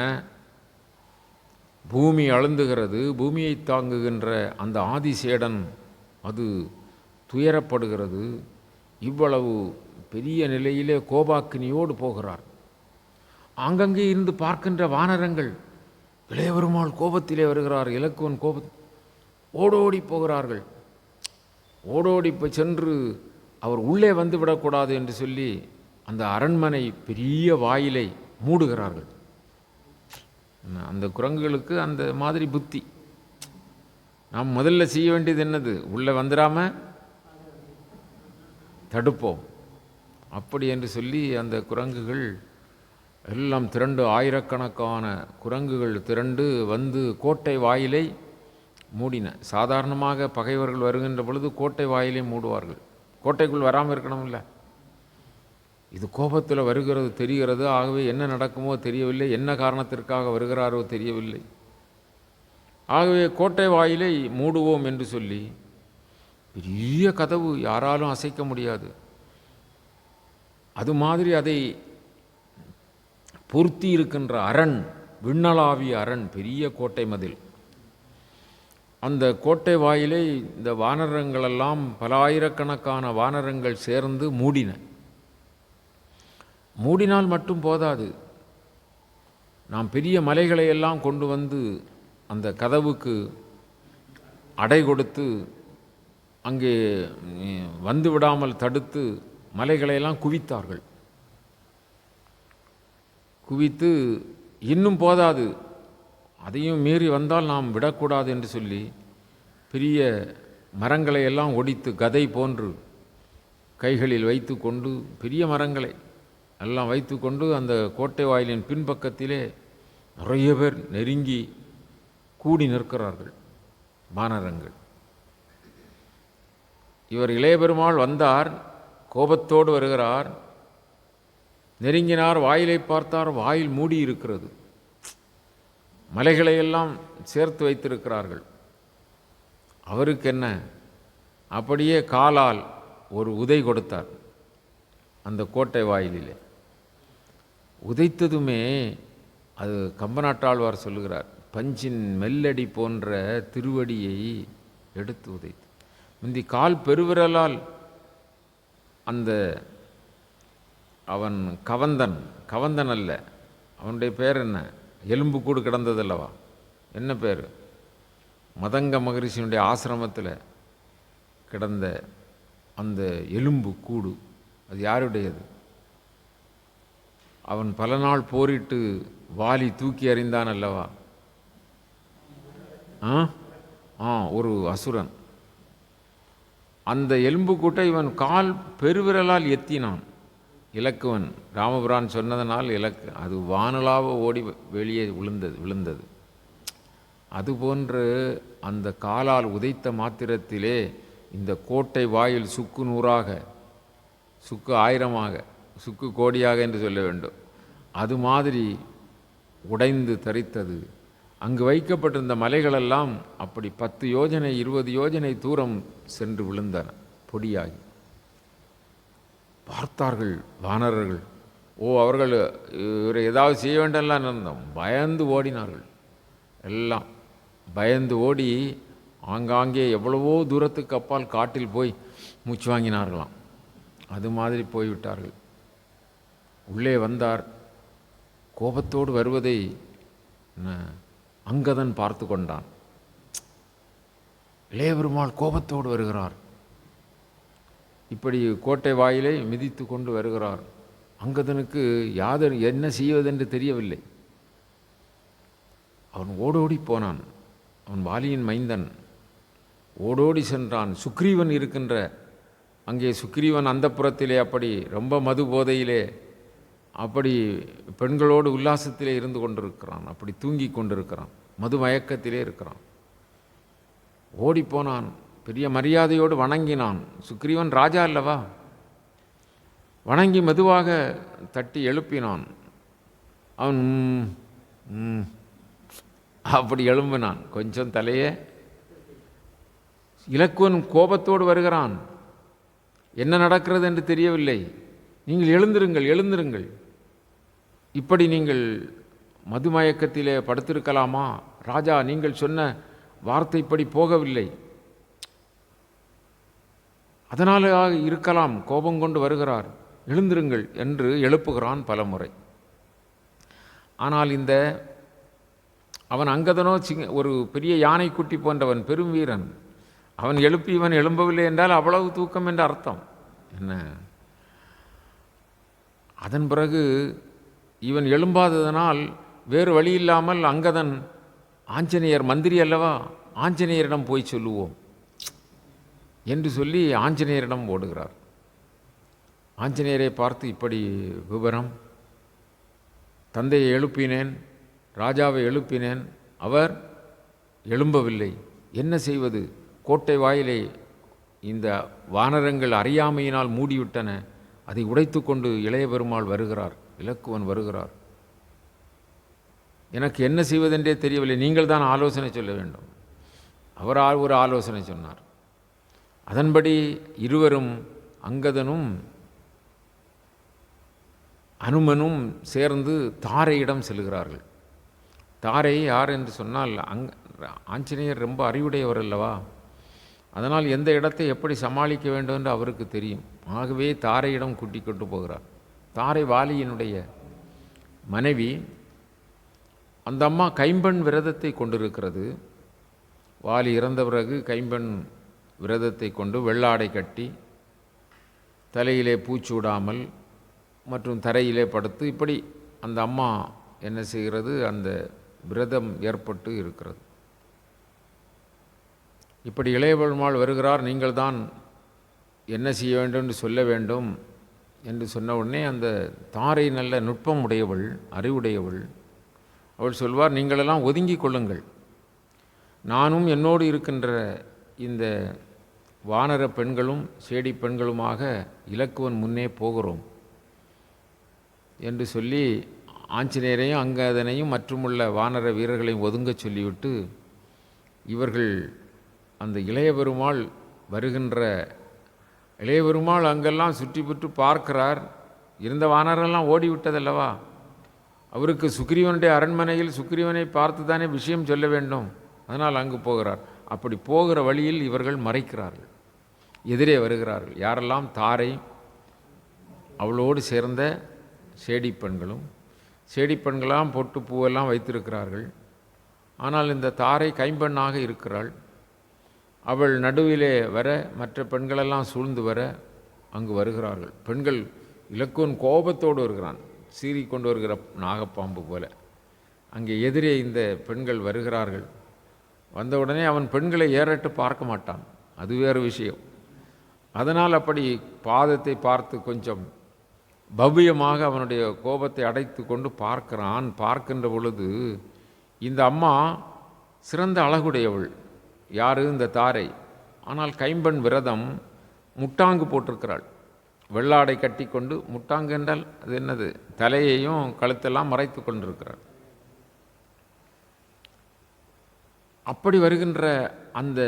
பூமி அழுந்துகிறது. பூமியை தாங்குகின்ற அந்த ஆதிசேடன் அது துயரப்படுகிறது. இவ்வளவு பெரிய நிலையிலே கோபாக்கினியோடு போகிறார். ஆங்கங்கே இருந்து பார்க்கின்ற வானரங்கள் இளையபெருமாள் கோபத்திலே வருகிறார், இலக்குவன் ஓடோடி போகிறார்கள். ஓடோடி சென்று அவர் உள்ளே வந்து விடக்கூடாது என்று சொல்லி அந்த அரண்மனை பெரிய வாயிலை மூடுகிறார்கள். அந்த குரங்குகளுக்கு அந்த மாதிரி புத்தி. நாம் முதல்ல செய்ய வேண்டியது என்னது? உள்ளே வந்துடாம தடுப்போம் அப்படி என்று சொல்லி அந்த குரங்குகள் எல்லாம் திரண்டு, ஆயிரக்கணக்கான குரங்குகள் திரண்டு வந்து கோட்டை வாயிலை மூடின. சாதாரணமாக பகைவர்கள் வருகின்ற பொழுது கோட்டை வாயிலை மூடுவார்கள். கோட்டைக்குள் வராமல் இருக்கணும்ல. இது கோபத்தில் வருகிறது தெரிகிறது. ஆகவே என்ன நடக்குமோ தெரியவில்லை, என்ன காரணத்திற்காக வருகிறாரோ தெரியவில்லை. ஆகவே கோட்டை வாயிலை மூடுவோம் என்று சொல்லி பெரிய கதவு, யாராலும் அசைக்க முடியாது. அது மாதிரி அதை பொருத்தி இருக்கின்ற அரண், விண்ணளாவிய அரண், பெரிய கோட்டை மதில். அந்த கோட்டை வாயிலை இந்த வானரங்களெல்லாம் பல ஆயிரக்கணக்கான வானரங்கள் சேர்ந்து மூடின. மூடினால் மட்டும் போதாது, நாம் பெரிய மலைகளை எல்லாம் கொண்டு வந்து அந்த கதவுக்கு அடை கொடுத்து அங்கே வந்து விடாமல் தடுத்து மலைகளையெல்லாம் குவித்தார்கள். குவித்து இன்னும் போதாது, அதையும் மீறி வந்தால் நாம் விடக்கூடாது என்று சொல்லி பெரிய மரங்களை எல்லாம் ஒடித்து கதை போன்று கைகளில் வைத்து கொண்டு பெரிய மரங்களை எல்லாம் வைத்து கொண்டு அந்த கோட்டை வாயிலின் பின்பக்கத்திலே நிறைய பேர் நெருங்கி கூடி நிற்கிறார்கள் வானரங்கள். இவர் இளைய பெருமாள் வந்தார், கோபத்தோடு வருகிறார். நெருங்கினார், வாயிலை பார்த்தார், வாயில் மூடி இருக்கிறது. மலைகளையெல்லாம் சேர்த்து வைத்திருக்கிறார்கள். அவருக்கு என்ன, அப்படியே காலால் ஒரு உதை கொடுத்தார் அந்த கோட்டை வாயிலிலே. உதைத்ததுமே அது கம்பநாட்டாழ்வார் சொல்லுகிறார், பஞ்சின் மெல்லடி போன்ற திருவடியை எடுத்து உதைத்து. முந்தி கால் பெருவிரலால் அந்த அவன் கவந்தன் அல்ல, அவனுடைய பேர் என்ன, எலும்பு கூடு கிடந்ததல்லவா, என்ன பேர், மதங்க மகரிஷியினுடைய ஆசிரமத்தில் கிடந்த அந்த எலும்பு கூடு அது யாருடையது? அவன் பல நாள் போரிட்டு வாலி தூக்கி அறிந்தான் அல்லவா, ஒரு அசுரன். அந்த எலும்பு கூட்டை இவன் கால் பெருவிரலால் எத்தினான். இலக்குவன் ராமபிரான் சொன்னதனால் அது வானலாக ஓடி வெளியே விழுந்தது. அதுபோன்று அந்த காலால் உதைத்த மாத்திரத்திலே இந்த கோட்டை வாயில் சுக்கு நூறாக, சுக்கு ஆயிரமாக, சுக்கு கோடியாக என்று சொல்ல வேண்டும், அது மாதிரி உடைந்து தரித்தது. அங்கு வைக்கப்பட்டிருந்த மலைகளெல்லாம் அப்படி 10 யோஜனை 20 யோஜனை தூரம் சென்று விழுந்தன பொடியாகி. பார்த்தார்கள் வானரர்கள். அவர்கள் இவரை ஏதாவது செய்ய வேண்டாம்லாம் இருந்தோம். பயந்து ஓடினார்கள். எல்லாம் பயந்து ஓடி ஆங்காங்கே எவ்வளவோ தூரத்துக்கு அப்பால் காட்டில் போய் மூச்சு வாங்கினார்களாம். அது மாதிரி போய்விட்டார்கள். உள்ளே வந்தார். கோபத்தோடு வருவதை அங்கதன் பார்த்து கொண்டான். இளைய பெருமாள் கோபத்தோடு வருகிறார், இப்படி கோட்டை வாயிலை மிதித்து கொண்டு வருகிறார். அங்கதனுக்கு என்ன செய்வதென்று தெரியவில்லை. அவன் ஓடோடி போனான். அவன் வாலியின் மைந்தன். ஓடோடி சென்றான். சுக்ரீவன் இருக்கின்ற அங்கே சுக்ரீவன் அந்தப்புறத்திலே அப்படி ரொம்ப மது போதையிலே அப்படி பெண்களோடு உல்லாசத்திலே இருந்து கொண்டிருக்கிறான். அப்படி தூங்கி கொண்டிருக்கிறான். மது மயக்கத்திலே இருக்கிறான். ஓடிப்போனான். பெரிய மரியாதையோடு வணங்கினான். சுக்ரீவன் ராஜா அல்லவா, வணங்கி மெதுவாக தட்டி எழுப்பினான். அவன் அப்படி எழும்பினான். கொஞ்சம் தலையே. இலக்குவன் கோபத்தோடு வருகிறான். என்ன நடக்கிறது என்று தெரியவில்லை. நீங்கள் எழுந்திருங்கள், இப்படி நீங்கள் மதுமயக்கத்திலே படுத்திருக்கலாமா? ராஜா, நீங்கள் சொன்ன வார்த்தைப்படி போகவில்லை, அதனால இருக்கலாம் கோபம் கொண்டு வருகிறார், எழுந்திருங்கள் என்று எழுப்புகிறான் பல முறை. ஆனால் அவன் அங்கதனோ ஒரு பெரிய யானைக்குட்டி போன்றவன், பெரும் வீரன். அவன் எழுப்பி இவன் எழும்பவில்லை என்றால் அவ்வளவு தூக்கம் என்ற அர்த்தம் என்ன? அதன் பிறகு இவன் எழும்பாததனால் வேறு வழி இல்லாமல் அங்கதன், ஆஞ்சநேயர் மந்திரி அல்லவா, ஆஞ்சநேயரிடம் போய் சொல்லுவோம் என்று சொல்லி ஆஞ்சநேயரிடம் ஓடுகிறார். ஆஞ்சநேயரை பார்த்து, இப்படி விவரம், தந்தையை எழுப்பினேன், ராஜாவை எழுப்பினேன், அவர் எழும்பவில்லை, என்ன செய்வது? கோட்டை வாயிலை இந்த வானரங்கள் அறியாமையினால் மூடிவிட்டன, அதை உடைத்து கொண்டு இளைய பெருமாள் வருகிறார், இலக்குவன் வருகிறார், எனக்கு என்ன செய்வதென்றே தெரியவில்லை, நீங்கள் தான் ஆலோசனை சொல்ல வேண்டும். அவர் ஒரு ஆலோசனை சொன்னார். அதன்படி இருவரும், அங்கதனும் அனுமனும் சேர்ந்து தாரையிடம் செல்கிறார்கள். தாரை யார் என்று சொன்னால், ஆஞ்சநேயர் ரொம்ப அறிவுடையவர் அல்லவா, அதனால் எந்த இடத்தை எப்படி சமாளிக்க வேண்டும் என்று அவருக்கு தெரியும். ஆகவே தாரையிடம் கூட்டி கொண்டு போகிறார். தாரை வாலியினுடைய மனைவி. அந்த அம்மா கைம்பெண் விரதத்தை கொண்டிருக்கிறது. வாலி இறந்த பிறகு கைம்பெண் விரதத்தை கொண்டு வெள்ளாடை கட்டி தலையிலே பூச்சூடாமல் மற்றும் தரையிலே படுத்து இப்படி அந்த அம்மா என்ன செய்கிறது, அந்த விரதம் ஏற்பட்டு இருக்கிறது. இப்படி இளைய பெருமாள் வருகிறார், நீங்கள் தான் என்ன செய்ய வேண்டும் என்று சொல்ல வேண்டும், என்று சொன்ன உடனே அந்த தாரை நல்ல நுட்பம் உடையவள், அறிவுடையவள். அவள் சொல்வார், நீங்களெல்லாம் ஒதுங்கிக் கொள்ளுங்கள், நானும் என்னோடு இருக்கின்ற இந்த வானர பெண்களும் சேடி பெண்களுமாக இலக்குவன் முன்னே போகிறோம் என்று சொல்லி ஆஞ்சநேயரையும் அங்கதனையும் மற்றுமுள்ள வானர வீரர்களையும் ஒதுங்க சொல்லிவிட்டு, இவர்கள் அந்த இளைய பெருமாள் வருகின்ற இளைய பெருமாள் அங்கெல்லாம் சுற்றி புற்று பார்க்கிறார். இருந்த வானரெல்லாம் ஓடிவிட்டதல்லவா, அவருக்கு சுக்ரீவனுடைய அரண்மனையில் சுக்ரீவனை பார்த்து தானே விஷயம் சொல்ல வேண்டும், அதனால் அங்கு போகிறார். அப்படி போகிற வழியில் இவர்கள் மறைக்கிறார்கள், எதிரே வருகிறார்கள். யாரெல்லாம்? தாரை, அவளோடு சேர்ந்த சேடி பெண்களும். சேடி பெண்களாம் பொட்டு பூவெல்லாம் வைத்திருக்கிறார்கள். ஆனால் இந்த தாரை கைம்பெண்ணாக இருக்கிறாள். அவள் நடுவிலே வர, மற்ற பெண்களெல்லாம் சூழ்ந்து வர அங்கு வருகிறார்கள். பெண்கள், இலக்குவன் கோபத்தோடு வருகிறான், சீறி கொண்டு வருகிற நாகப்பாம்பு போல. அங்கே எதிரே இந்த பெண்கள் வருகிறார்கள். வந்தவுடனே அவன் பெண்களை ஏறட்டு பார்க்க மாட்டான், அது வேறு விஷயம். அதனால் அப்படி பாதத்தை பார்த்து கொஞ்சம் பவ்யமாக அவனுடைய கோபத்தை அடைத்து கொண்டு பார்க்கிறான். பார்க்கின்ற பொழுது இந்த அம்மா சிறந்த அழகுடையவள். யார்? இந்த தாரை. ஆனால் கைம்பெண் விரதம், முட்டாங்கு போட்டிருக்கிறாள். வெள்ளாடை கட்டி கொண்டு, முட்டாங்கு என்றால் அது என்னது? தலையையும் கழுத்தெல்லாம் மறைத்து கொண்டிருக்கிறாள். அப்படி வருகின்ற அந்த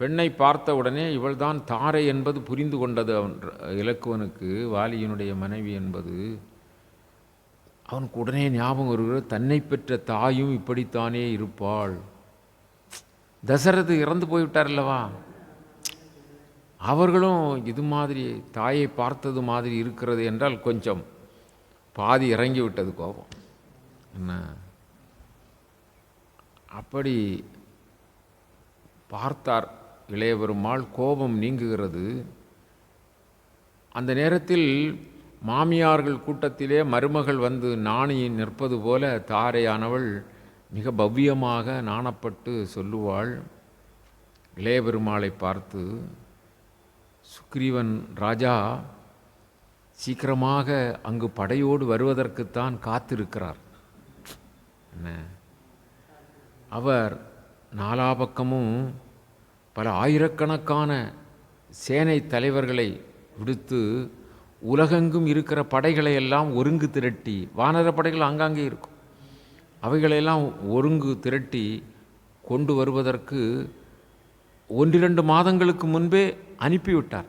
பெண்ணை பார்த்த உடனே இவள்தான் தாரை என்பது புரிந்து கொண்டது அவன் இலக்குவனுக்கு, வாலியினுடைய மனைவி என்பது. அவனுக்கு உடனே ஞாபகம் வருகிறது, தன்னை பெற்ற தாயும் இப்படித்தானே இருப்பாள். தசரது இறந்து போய்விட்டார் அல்லவா, அவர்களும் இது மாதிரி தாயை பார்த்தது மாதிரி இருக்கிறது என்றால் கொஞ்சம் பாதி இறங்கிவிட்டது கோபம். என்ன அப்படி பார்த்தார் இளைய பெருமாள், கோபம் நீங்குகிறது. அந்த நேரத்தில் மாமியார்கள் கூட்டத்திலே மருமகள் வந்து நாணி நிற்பது போல தாரையானவள் மிக பவ்யமாக நாணப்பட்டு சொல்லுவாள் இளைய பெருமாளை பார்த்து, சுக்ரீவன் ராஜா சீக்கிரமாக அங்கு படையோடு வருவதற்குத்தான் காத்திருக்கிறார். என்ன, அவர் நாலாபக்கமும் பல ஆயிரக்கணக்கான சேனை தலைவர்களை விடுத்து உலகெங்கும் இருக்கிற படைகளை எல்லாம் ஒருங்கு திரட்டி, வானர படைகள் ஆங்காங்கே இருக்கும், அவைகளையெல்லாம் ஒருங்கு திரட்டி கொண்டு வருவதற்கு 1-2 மாதங்களுக்கு முன்பே அனுப்பிவிட்டார்.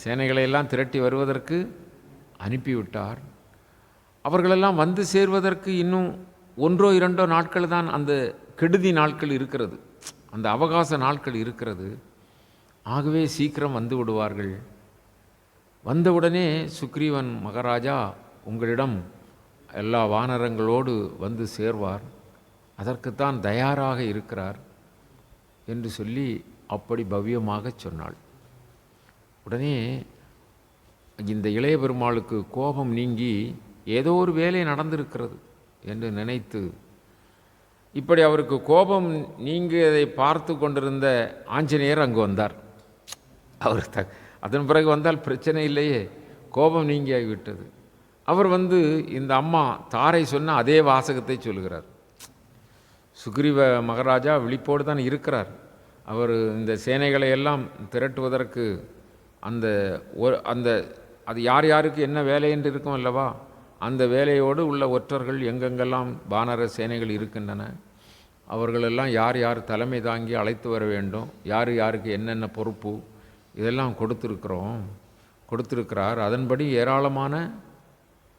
சேனைகளையெல்லாம் திரட்டி வருவதற்கு அனுப்பிவிட்டார். அவர்களெல்லாம் வந்து சேர்வதற்கு இன்னும் 1-2 நாட்கள் தான் அந்த கெடுதி நாட்கள் இருக்கிறது, அந்த அவகாச நாட்கள் இருக்கிறது. ஆகவே சீக்கிரம் வந்து விடுவார்கள். வந்தவுடனே சுக்ரீவன் மகாராஜா உங்களிடம் எல்லா வானரங்களோடு வந்து சேர்வார், அதற்குத்தான் தயாராக இருக்கிறார் என்று சொல்லி அப்படி பவ்யமாக சொன்னாள். உடனே இந்த இளைய பெருமாளுக்கு கோபம் நீங்கி ஏதோ ஒரு வேலை நடந்திருக்கிறது என்று நினைத்து, இப்படி அவருக்கு கோபம் நீங்கியதை பார்த்து கொண்டிருந்த ஆஞ்சநேயர் அங்கு வந்தார். அவர் அதன் பிறகு வந்தால் பிரச்சனை இல்லையே, கோபம் நீங்கியாகிவிட்டது. அவர் வந்து இந்த அம்மா தாரை சொன்ன அதே வாசகத்தை சொல்கிறார். சுக்ரீவ மகாராஜா விழிப்போடு தான் இருக்கிறார். அவர் இந்த சேனைகளை எல்லாம் திரட்டுவதற்கு அந்த அது யார் யாருக்கு என்ன வேலை என்று இருக்கும் அல்லவா, அந்த வேலையோடு உள்ள ஒற்றர்கள் எங்கெங்கெல்லாம் வானர சேனைகள் இருக்கின்றன, அவர்களெல்லாம் யார் யார் தலைமை தாங்கி அழைத்து வர வேண்டும், யார் யாருக்கு என்னென்ன பொறுப்பு, இதெல்லாம் கொடுத்திருக்கிறார். அதன்படி ஏராளமான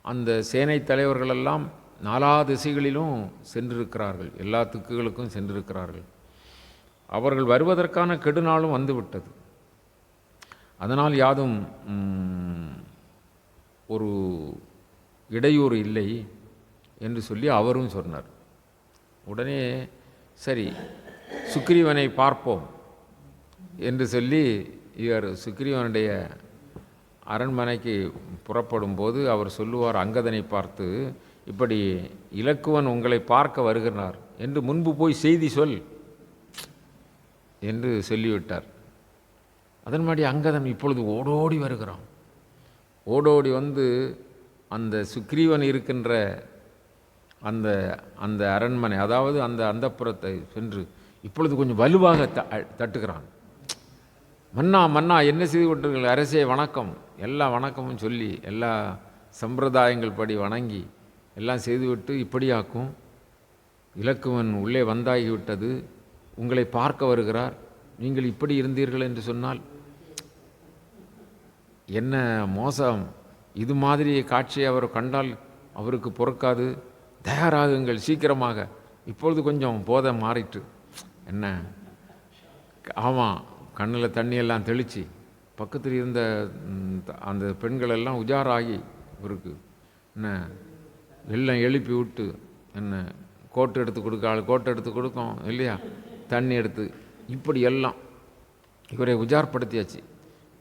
அந்த சேனை தலைவர்களெல்லாம் நாலா திசைகளிலும் சென்றிருக்கிறார்கள், எல்லா திக்குகளுக்கும் சென்றிருக்கிறார்கள். அவர்கள் வருவதற்கான கெடுநாளும் வந்துவிட்டது. அதனால் யாதும் ஒரு இடையூறு இல்லை என்று சொல்லி அவரும் சொன்னார். உடனே சரி சுக்ரீவனை பார்ப்போம் என்று சொல்லி இவர் சுக்ரீவனுடைய அரண்மனைக்கு புறப்படும் போது அவர் சொல்லுவார் அங்கதனை பார்த்து, இப்படி இலக்குவன் உங்களை பார்க்க வருகிறார் என்று முன்பு போய் செய்தி சொல் என்று சொல்லிவிட்டார். அதன் மாதிரி அங்கதன் இப்பொழுது ஓடோடி வருகிறான். ஓடோடி வந்து அந்த சுக்ரீவன் இருக்கின்ற அந்த அந்த அரண்மனை, அதாவது அந்த அந்தப்புறத்தை சென்று இப்பொழுது கொஞ்சம் வலுவாக தட்டுகிறான். மன்னா மன்னா என்ன செய்து கொண்டிருக்கிறீர்கள்? அரசே வணக்கம். எல்லா வணக்கமும் சொல்லி எல்லா சம்பிரதாயங்கள் படி வணங்கி எல்லாம் செய்துவிட்டு, இப்படியாக்கும் இலக்குவன் உள்ளே வந்தாகிவிட்டது, உங்களை பார்க்க வருகிறார், நீங்கள் இப்படி இருந்தீர்கள் என்று சொன்னால் என்ன மோசம்! இது மாதிரி காட்சியை அவர் கண்டால் அவருக்கு பொறுக்காது. தயாராகுங்கள் சீக்கிரமாக. இப்பொழுது கொஞ்சம் போதை மாறிட்டு என்ன, ஆமாம், கண்ணில் தண்ணியெல்லாம் தெளித்து பக்கத்தில் இருந்த அந்த பெண்களெல்லாம் உஜாராகி இவருக்கு என்ன எல்லாம் எழுப்பி விட்டு என்ன கோட்டை எடுத்து கோட்டை எடுத்து கொடுக்கும் இல்லையா, தண்ணி எடுத்து இப்படி எல்லாம் இவரை உஜார்படுத்தியாச்சு.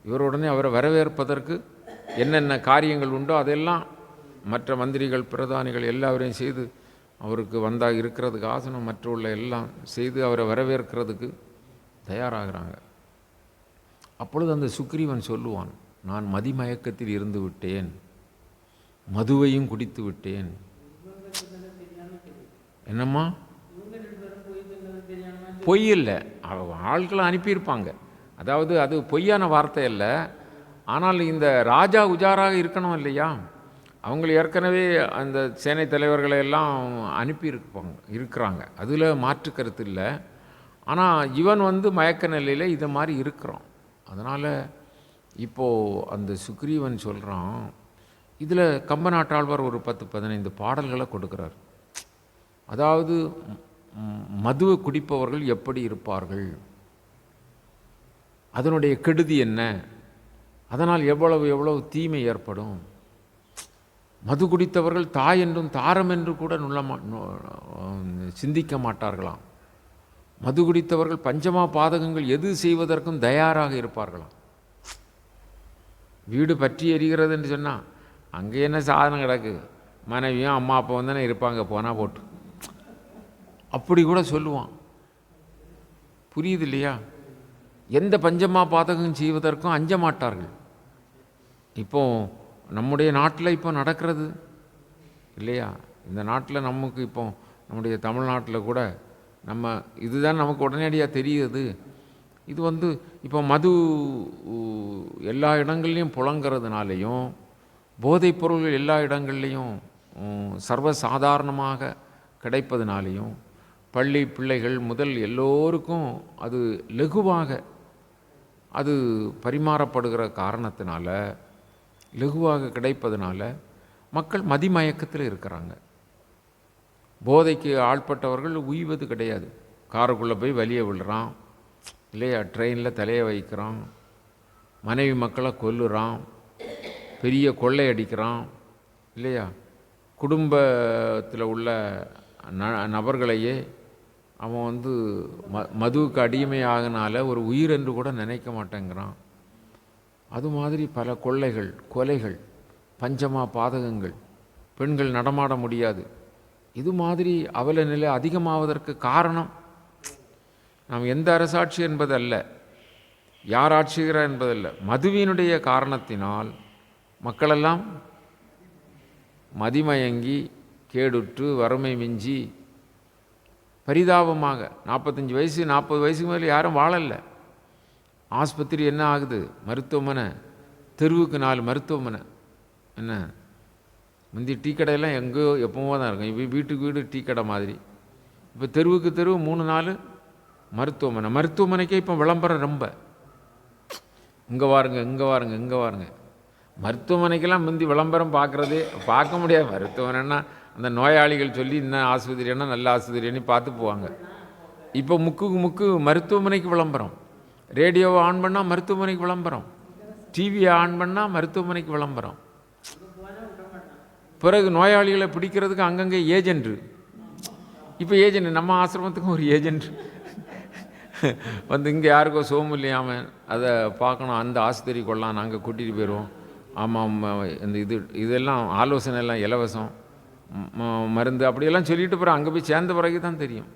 இவர் உடனே அவரை வரவேற்பதற்கு என்னென்ன காரியங்கள் உண்டோ அதெல்லாம் மற்ற மந்திரிகள் பிரதானிகள் எல்லாவரையும் செய்து அவருக்கு வந்தாக இருக்கிறதுக்கு ஆசனம் மற்ற உள்ள எல்லாம் செய்து அவரை வரவேற்கிறதுக்கு தயாராகிறாங்க. அப்பொழுது அந்த சுக்ரீவன் சொல்லுவான், நான் மதிமயக்கத்தில் இருந்து விட்டேன், மதுவையும் குடித்து விட்டேன். என்னம்மா? பொய் இல்லை, ஆட்களை அனுப்பியிருப்பாங்க. அதாவது அது பொய்யான வார்த்தை அல்ல. ஆனால் இந்த ராஜா உஜாராக இருக்கணும் இல்லையா, அவங்க ஏற்கனவே அந்த சேனை தலைவர்களை எல்லாம் இருக்கிறாங்க, அதில் மாற்று கருத்து இல்லை. ஆனால் இவன் வந்து மயக்க நிலையில் இதை மாதிரி இருக்கிறான். அதனால் இப்போது அந்த சுக்ரீவன் சொல்கிறான், இதில் கம்பநாட்டாழ்வார் ஒரு 10-15 பாடல்களை கொடுக்குறார். அதாவது மதுவை குடிப்பவர்கள் எப்படி இருப்பார்கள், அதனுடைய கெடுதி என்ன, அதனால் எவ்வளவு தீமை ஏற்படும், மது குடித்தவர்கள் தாய் என்றும் தாரம் என்று கூட சிந்திக்க மாட்டார்களாம், மது குடித்தவர்கள் பஞ்சமா பாதகங்கள் எது செய்வதற்கும் தயாராக இருப்பார்களாம். வீடு பற்றி எரிகிறது என்று சொன்னால் அங்கே என்ன சாதனம் கிடக்கு, மனைவியும் அம்மா அப்பா தானே இருப்பாங்க, போனால் போட்டு, அப்படி கூட சொல்லுவான். புரியுது இல்லையா? எந்த பஞ்சமா பாதகம் செய்வதற்கும் அஞ்ச மாட்டார்கள். இப்போ நம்முடைய நாட்டில் இப்போ நடக்கிறது இல்லையா, இந்த நாட்டில் நமக்கு இப்போ நம்முடைய தமிழ்நாட்டில் கூட நம்ம இதுதான் நமக்கு உடனடியாக தெரியுது. இது வந்து இப்போ மது எல்லா இடங்கள்லையும் புழங்கிறதுனாலையும், போதைப் பொருள்கள் எல்லா இடங்கள்லையும் சர்வசாதாரணமாக கிடைப்பதுனாலையும், பள்ளி பிள்ளைகள் முதல் எல்லோருக்கும் அது லகுவாக அது பரிமாறப்படுகிற காரணத்தினால, லகுவாக கிடைப்பதனால மக்கள் மதிமயக்கத்தில் இருக்கிறாங்க. போதைக்கு ஆள்பட்டவர்கள் உய்வது கிடையாது. காருக்குள்ளே போய் வெளியே விழுறான் இல்லையா, ட்ரெயினில் தலையை வைக்கிறான், மனைவி மக்களை கொல்லுறான், பெரிய கொள்ளை அடிக்கிறான் இல்லையா, குடும்பத்தில் உள்ள நபர்களையே அவன் வந்து மதுவுக்கு அடிமையாகனால ஒரு உயிர் என்று கூட நினைக்க மாட்டேங்கிறான். அது மாதிரி பல கொள்ளைகள், கொலைகள், பஞ்சமா பாதகங்கள், பெண்கள் நடமாட முடியாது. இது மாதிரி அவல நிலை அதிகமாவதற்கு காரணம் நாம் எந்த அரசாட்சி என்பதல்ல, யார் ஆட்சிகிறார் என்பதல்ல, மதுவினுடைய காரணத்தினால் மக்களெல்லாம் மதிமயங்கி கேடுற்று வறுமை மிஞ்சி பரிதாபமாக 45 வயசு 40 வயசுக்கு மேலே யாரும் வாழலை. ஆஸ்பத்திரி என்ன ஆகுது, மருத்துவமனை, தெருவுக்கு 4 மருத்துவமனை. என்ன முந்தி டீ கடையெல்லாம் எங்கேயோ எப்போவோ தான் இருக்கும், இப்போ வீட்டுக்கு வீடு டீ கடை மாதிரி. இப்போ தெருவுக்கு தெருவு 3-4 மருத்துவமனை. மருத்துவமனைக்கே இப்போ விளம்பரம் ரொம்ப, இங்கே வாருங்க இங்கே வாருங்க இங்கே வாருங்க. மருத்துவமனைக்கெல்லாம் முந்தி விளம்பரம் பார்க்க முடியாது. மருத்துவமனைன்னா அந்த நோயாளிகள் சொல்லி இன்னும் ஆஸ்பத்திரின்னா நல்ல ஆஸ்பத்திரின்னு பார்த்து போவாங்க. இப்போ முக்கு மருத்துவமனைக்கு விளம்பரம். ரேடியோவை ஆன் பண்ணால் மருத்துவமனைக்கு விளம்பரம், டிவியை ஆன் பண்ணால் மருத்துவமனைக்கு விளம்பரம். பிறகு நோயாளிகளை பிடிக்கிறதுக்கு அங்கங்கே ஏஜென்ட்ரு. இப்போ ஏஜென்ட் நம்ம ஆசிரமத்துக்கும் ஒரு ஏஜென்ட் வந்து இங்கே யாருக்கோ சோமு இல்லையாமல் அதை பார்க்கணும், அந்த ஆஸ்பத்திரி கொள்ளலாம், நாங்கள் கூட்டிகிட்டு போயிடுவோம். ஆமாம், இந்த இதெல்லாம் ஆலோசனை எல்லாம் இலவசம், மருந்து அப்படியெல்லாம் சொல்லிட்டு போகிறோம். அங்கே போய் சேர்ந்த பிறகு தான் தெரியும்.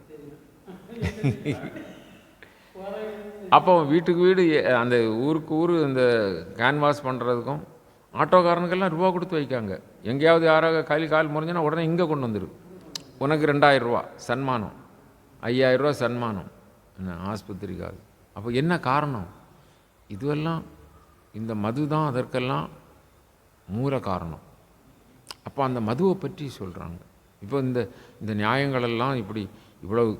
அப்போ வீட்டுக்கு வீடு அந்த ஊருக்கு ஊர் இந்த கேன்வாஸ் பண்ணுறதுக்கும் ஆட்டோக்காரனுக்கெல்லாம் ரூபா கொடுத்து வைக்காங்க. எங்கேயாவது யாராவது கால் முறிஞ்சுன்னா உடனே இங்கே கொண்டு வந்துடும். உனக்கு 2000 ரூபா சன்மானம், 5000 ரூபா சன்மானம், என்ன ஆஸ்பத்திரிக்காது. அப்போ என்ன காரணம்? இதுவெல்லாம் இந்த மது தான் அதற்கெல்லாம் மூல காரணம். அப்போ அந்த மதுவை பற்றி சொல்கிறாங்க. இப்போ இந்த நியாயங்களெல்லாம் இப்படி இவ்வளவு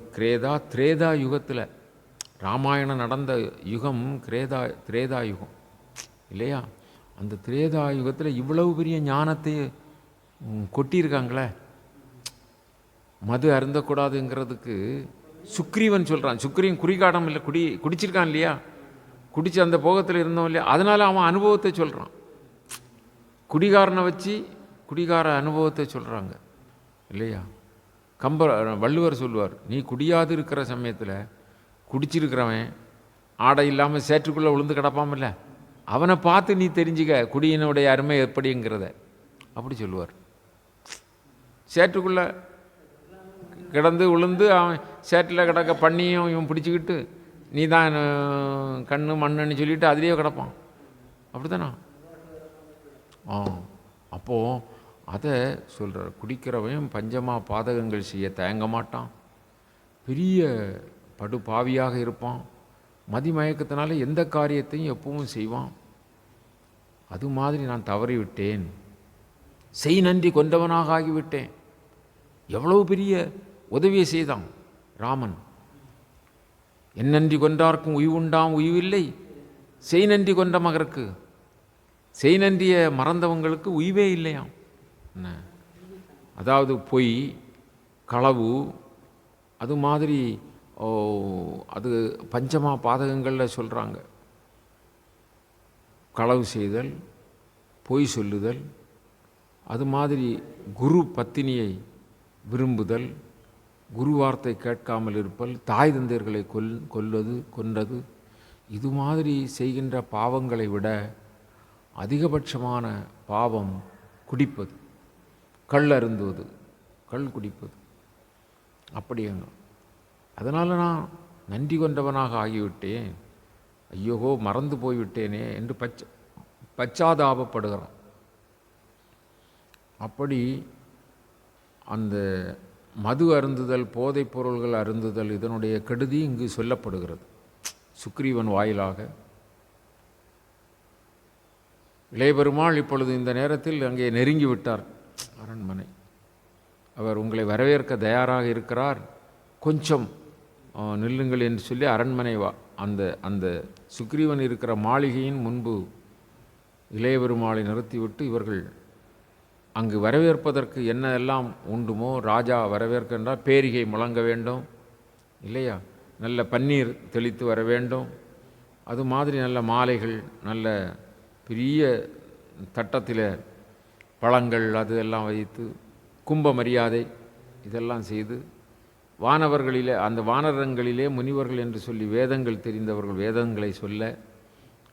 திரேதா யுகத்தில், ராமாயணம் நடந்த யுகம் திரேதா யுகம் இல்லையா? அந்த திரேதா யுகத்தில் இவ்வளவு பெரிய ஞானத்தை கொட்டியிருக்காங்களே. மது அருந்தக்கூடாதுங்கிறதுக்கு சுக்ரீவன் சொல்கிறான். சுக்ரீவன் குறிகாடம் இல்லை, குடிச்சிருக்கான் இல்லையா? குடித்து அந்த போகத்தில் இருந்தவன் இல்லையா? அதனால் அவன் அனுபவத்தை சொல்கிறான். குடிகாரனை வச்சு குடிகார அனுபவத்தை சொல்கிறாங்க இல்லையா? வள்ளுவர் சொல்லுவார், நீ குடியாது இருக்கிற சமயத்தில் குடிச்சிருக்கிறவன் ஆடை இல்லாமல் சேற்றுக்குள்ளே விழுந்து கிடப்பாமல்ல, அவனை பார்த்து நீ தெரிஞ்சுக்க குடியினுடைய அருமை எப்படிங்கிறத. அப்படி சொல்லுவார். சேற்றுக்குள்ளே கிடந்து விழுந்து அவன் சேற்றில் கிடக்க பண்ணியும் இவன் பிடிச்சிக்கிட்டு நீ தான் கண்ணு மண்ணுன்னு சொல்லிவிட்டு அதுலேயே கிடப்பான். அப்படி தானா? அப்போது அதை சொல்கிறார். குடிக்கிறவன் பஞ்சமா பாதகங்கள் செய்ய தயங்க மாட்டான், பெரிய படுபாவியாக இருப்பான், மதிமயக்கத்தினால எந்த காரியத்தையும் எப்பவும் செய்வான். அது மாதிரி நான் தவறிவிட்டேன், செய் நன்றி கொண்டவனாக ஆகிவிட்டேன். எவ்வளவு பெரிய உதவியை செய்தான் ராமன். என் நன்றி கொண்டார்க்கும் உய்வுண்டாம் உய்வில்லை, செய் நன்றி கொண்ட மகருக்கு. செய் நன்றியை மறந்தவங்களுக்கு உய்வே இல்லையாம். என்ன அதாவது பொய், களவு, அது மாதிரி அது பஞ்சமா பாதகங்களில் சொல்கிறாங்க. களவு செய்தல், பொய் சொல்லுதல், அது மாதிரி குரு பத்தினியை விரும்புதல், குரு வார்த்தை கேட்காமல் இருப்பல், தாய் தந்தையர்களை கொன்றது, இது மாதிரி செய்கின்ற பாவங்களை விட அதிகபட்சமான பாவம் குடிப்பது, கள் அருந்துவது, கள் குடிப்பது. அப்படிங்க. அதனால் நான் நன்றி கொண்டவனாக ஆகிவிட்டேன், ஐயோகோ மறந்து போய்விட்டேனே என்று பச்சாதாபப்படுகிறான். அப்படி அந்த மது அருந்துதல், போதைப் பொருள்கள் அருந்துதல், இதனுடைய கெடுதி இங்கு சொல்லப்படுகிறது சுக்ரீவன் வாயிலாக. இளையபெருமாள் இப்பொழுது இந்த நேரத்தில் அங்கே நெருங்கி விட்டார் அரண்மனை. அவர் உங்களை வரவேற்க தயாராக இருக்கிறார், கொஞ்சம் நில்லுங்கள் என்று சொல்லி அரண்மனை அந்த சுக்ரீவன் இருக்கிற மாளிகையின் முன்பு இளையபெருமாளை நிறுத்திவிட்டு இவர்கள் அங்கு வரவேற்பதற்கு என்ன எல்லாம் உண்டுமோ, ராஜா வரவேற்கின்றார், பேரிகை முழங்க வேண்டும் இல்லையா, நல்ல பன்னீர் தெளித்து வர வேண்டும், அது மாதிரி நல்ல மாலைகள், நல்ல பெரிய தட்டத்தில் பழங்கள் அது எல்லாம் வைத்து கும்ப மரியாதை இதெல்லாம் செய்து, வானவர்களிலே அந்த வானரங்களிலே முனிவர்கள் என்று சொல்லி வேதங்கள் தெரிந்தவர்கள் வேதங்களை சொல்ல,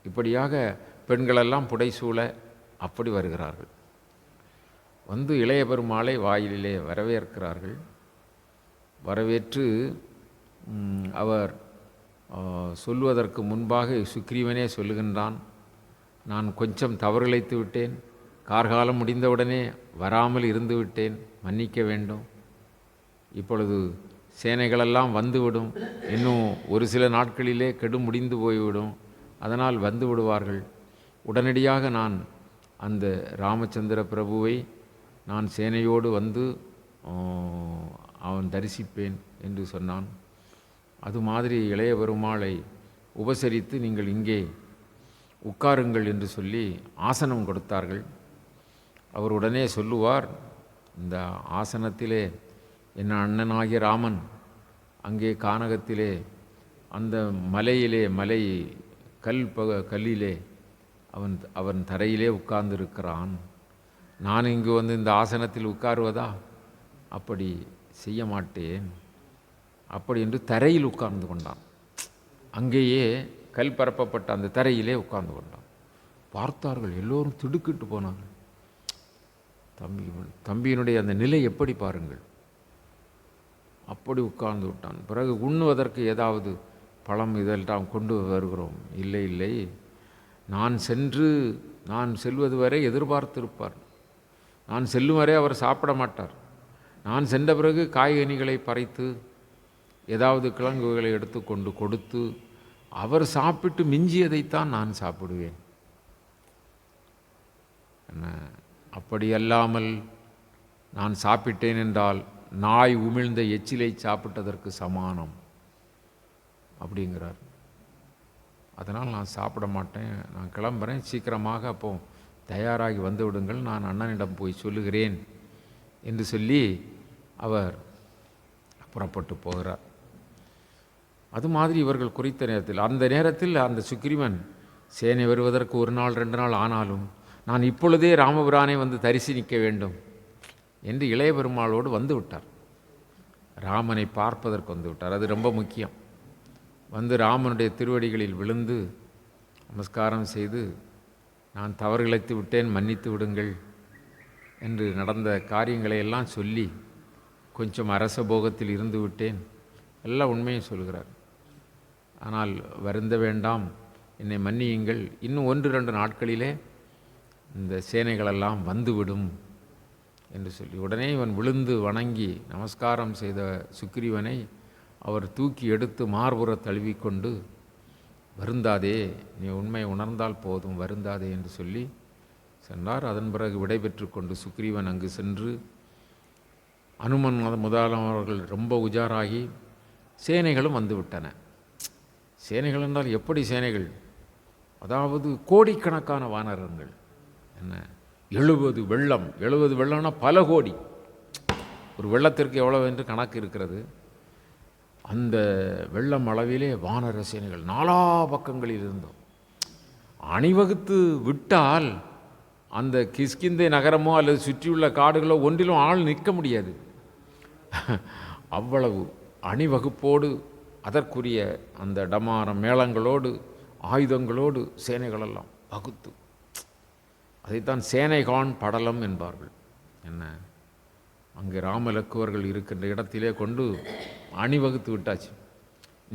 இப்படியாக பெண்களெல்லாம் புடைசூழ அப்படி வருகிறார்கள். வந்து இளைய பெருமாளை வாயிலே வரவேற்கிறார்கள். வரவேற்று அவர் சொல்வதற்கு முன்பாக சுக்ரீவனே சொல்லுகின்றான், நான் கொஞ்சம் தவறிழைத்து விட்டேன், கார்காலம் முடிந்தவுடனே வராமல் இருந்து விட்டேன், மன்னிக்க வேண்டும். இப்பொழுது சேனைகளெல்லாம் வந்துவிடும், இன்னும் ஒரு சில நாட்களிலே கெடு முடிந்து போய்விடும், அதனால் வந்து விடுவார்கள். உடனடியாக நான் அந்த ராமச்சந்திர பிரபுவை நான் சேனையோடு வந்து அவன் தரிசிப்பேன் என்று சொன்னான். அது மாதிரி இளைய பெருமாளை உபசரித்து நீங்கள் இங்கே உட்காருங்கள் என்று சொல்லி ஆசனம் கொடுத்தார்கள். அவர் உடனே சொல்லுவார், இந்த ஆசனத்திலே என் அண்ணனாகிய ராமன் அங்கே கானகத்திலே அந்த மலையிலே கல்லிலே அவன் தரையிலே உட்கார்ந்திருக்கிறான். நான் இங்கு வந்து இந்த ஆசனத்தில் உட்காருவதா? அப்படி செய்ய மாட்டேன். அப்படி என்று தரையில் உட்கார்ந்து கொண்டான். அங்கேயே கல் பரப்பப்பட்ட அந்த தரையிலே உட்கார்ந்து கொண்டான். பார்த்தார்கள், எல்லோரும் திடுக்கிட்டு போனார்கள். தம்பியினுடைய அந்த நிலை எப்படி பாருங்கள். அப்படி உட்கார்ந்து விட்டான். பிறகு உண்ணுவதற்கு ஏதாவது பழம் இதெல்லாம் கொண்டு வருகிறோம். இல்லை இல்லை, நான் செல்வது வரை எதிர்பார்த்திருப்பார். நான் செல்லும் வரை அவர் சாப்பிட மாட்டார். நான் சென்ற பிறகு காய்கனிகளை பறித்து ஏதாவது கிழங்குகளை எடுத்துக்கொண்டு கொடுத்து அவர் சாப்பிட்டு மிஞ்சியதைத்தான் நான் சாப்பிடுவேன். என்ன, அப்படி அல்லாமல் நான் சாப்பிட்டேன் என்றால் நாய் உமிழ்ந்த எச்சிலை சாப்பிட்டதற்கு சமானம் அப்படிங்கிறார். அதனால் நான் சாப்பிட மாட்டேன், நான் கிளம்புறேன், சீக்கிரமாக அப்போ தயாராகி வந்து விடுங்கள், நான் அண்ணனிடம் போய் சொல்லுகிறேன் என்று சொல்லி அவர் புறப்பட்டு போகிறார். அது மாதிரி இவர்கள் குறித்த நேரத்தில், அந்த நேரத்தில் அந்த சுக்ரீவன் சேனை வருவதற்கு 1 நாள் 2 நாள் ஆனாலும் நான் இப்பொழுதே ராமபிரானை வந்து தரிசனிக்க வேண்டும் என்று இளைய பெருமாளோடு வந்து விட்டார். ராமனை பார்ப்பதற்கு வந்து விட்டார். அது ரொம்ப முக்கியம். வந்து ராமனுடைய திருவடிகளில் விழுந்து நமஸ்காரம் செய்து, நான் தவறிழைத்து விட்டேன், மன்னித்து விடுங்கள் என்று நடந்த காரியங்களை எல்லாம் சொல்லி, கொஞ்சம் அரச போகத்தில் இருந்து விட்டேன், எல்லாம் உண்மையை சொல்கிறார். ஆனால் வருந்த வேண்டாம், என்னை மன்னியுங்கள், இன்னும் 1-2 நாட்களிலே இந்த சேனைகளெல்லாம் வந்துவிடும் என்று சொல்லி உடனே இவன் விழுந்து வணங்கி நமஸ்காரம் செய்த சுக்ரீவனை அவர் தூக்கி எடுத்து மார்புற தழுவிக்கொண்டு, வருந்தாதே, நீ உண்மையை உணர்ந்தால் போதும், வருந்தாதே என்று சொல்லி சென்றார். அதன் பிறகு விடைபெற்று கொண்டு சுக்ரீவன் அங்கு சென்று அனுமன் முதலானவர்கள் ரொம்ப உஜாராகி சேனைகளும் வந்துவிட்டன. சேனைகள் என்றால் எப்படி சேனைகள்? அதாவது கோடிக்கணக்கான வானரங்கள். என்ன, 70 வெள்ளம். 70 வெள்ளம்னா பல கோடி. ஒரு வெள்ளத்திற்கு எவ்வளவு என்று கணக்கு இருக்கிறது. அந்த வெள்ளம் அளவிலே வானர சேனைகள் 4 பக்கங்களில் இருந்தோம். அணிவகுத்து விட்டால் அந்த கிஷ்கிந்தை நகரமோ அல்லது சுற்றியுள்ள காடுகளோ ஒன்றிலும் ஆள் நிற்க முடியாது. அவ்வளவு அணிவகுப்போடு அதற்குரிய அந்த டமாரம் மேளங்களோடு ஆயுதங்களோடு சேனைகளெல்லாம் வகுத்து, அதைத்தான் சேனைகான் படலம் என்பார்கள். என்ன, அங்கே ராமலக்குவர்கள் இருக்கின்ற இடத்திலே கொண்டு அணிவகுத்து விட்டாச்சு.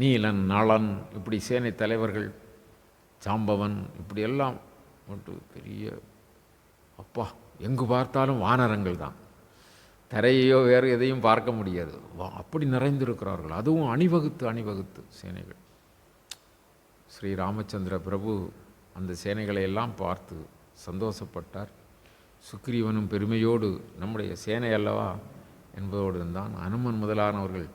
நீலன், நளன், இப்படி சேனை தலைவர்கள், சாம்பவன், இப்படி எல்லாம் போட்டு பெரிய, அப்பா எங்கு பார்த்தாலும் வானரங்கள் தான், தரையோ வேறு எதையும் பார்க்க முடியாது, அப்படி நிறைந்திருக்கிறார்கள். அதுவும் அணிவகுத்து சேனைகள். ஸ்ரீ ராமச்சந்திர பிரபு அந்த சேனைகளை எல்லாம் பார்த்து சந்தோஷப்பட்டார். சுக்ரீவனும் பெருமையோடு நம்முடைய சேனை அல்லவா என்பதோடு இருந்தான். அனுமன் முதலானவர்கள்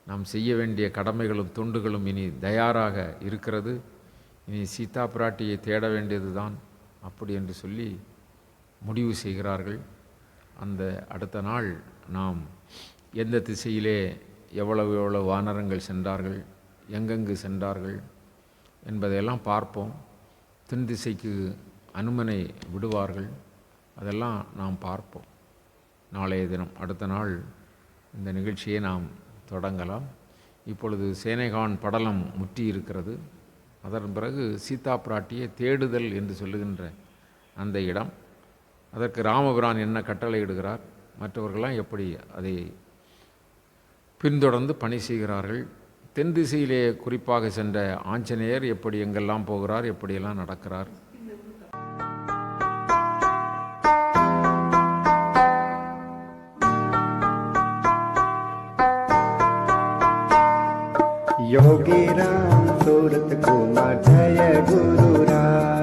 நாம் செய்ய வேண்டிய கடமைகளும் தொண்டுகளும் இனி தயாராக இருக்கிறது, இனி சீதா பிராட்டியை தேட வேண்டியது தான் அப்படி என்று சொல்லி முடிவு செய்கிறார்கள். அந்த அடுத்த நாள் நாம் எந்த திசையிலே எவ்வளவு வானரங்கள் சென்றார்கள், எங்கெங்கு சென்றார்கள் என்பதையெல்லாம் பார்ப்போம். தென் திசைக்கு அனுமனை விடுவார்கள், அதெல்லாம் நாம் பார்ப்போம். நாளைய தினம் அடுத்த நாள் இந்த நிகழ்ச்சியை நாம் தொடங்கலாம். இப்பொழுது சேனைகான் படலம் முற்றி இருக்கிறது. அதன் பிறகு சீதா பிராட்டியை தேடுதல் என்று சொல்லுகின்ற அந்த இடம், அதற்கு ராமபிரான் என்ன கட்டளை இடுகிறார், மற்றவர்களாம் எப்படி அதை பின்தொடர்ந்து பணி செய்கிறார்கள், தென் திசையிலே குறிப்பாக சென்ற ஆஞ்சநேயர் எப்படி எங்கெல்லாம் போகிறார், எப்படியெல்லாம் நடக்கிறார். योगी राम सूरत कुमार जय गुरु राम।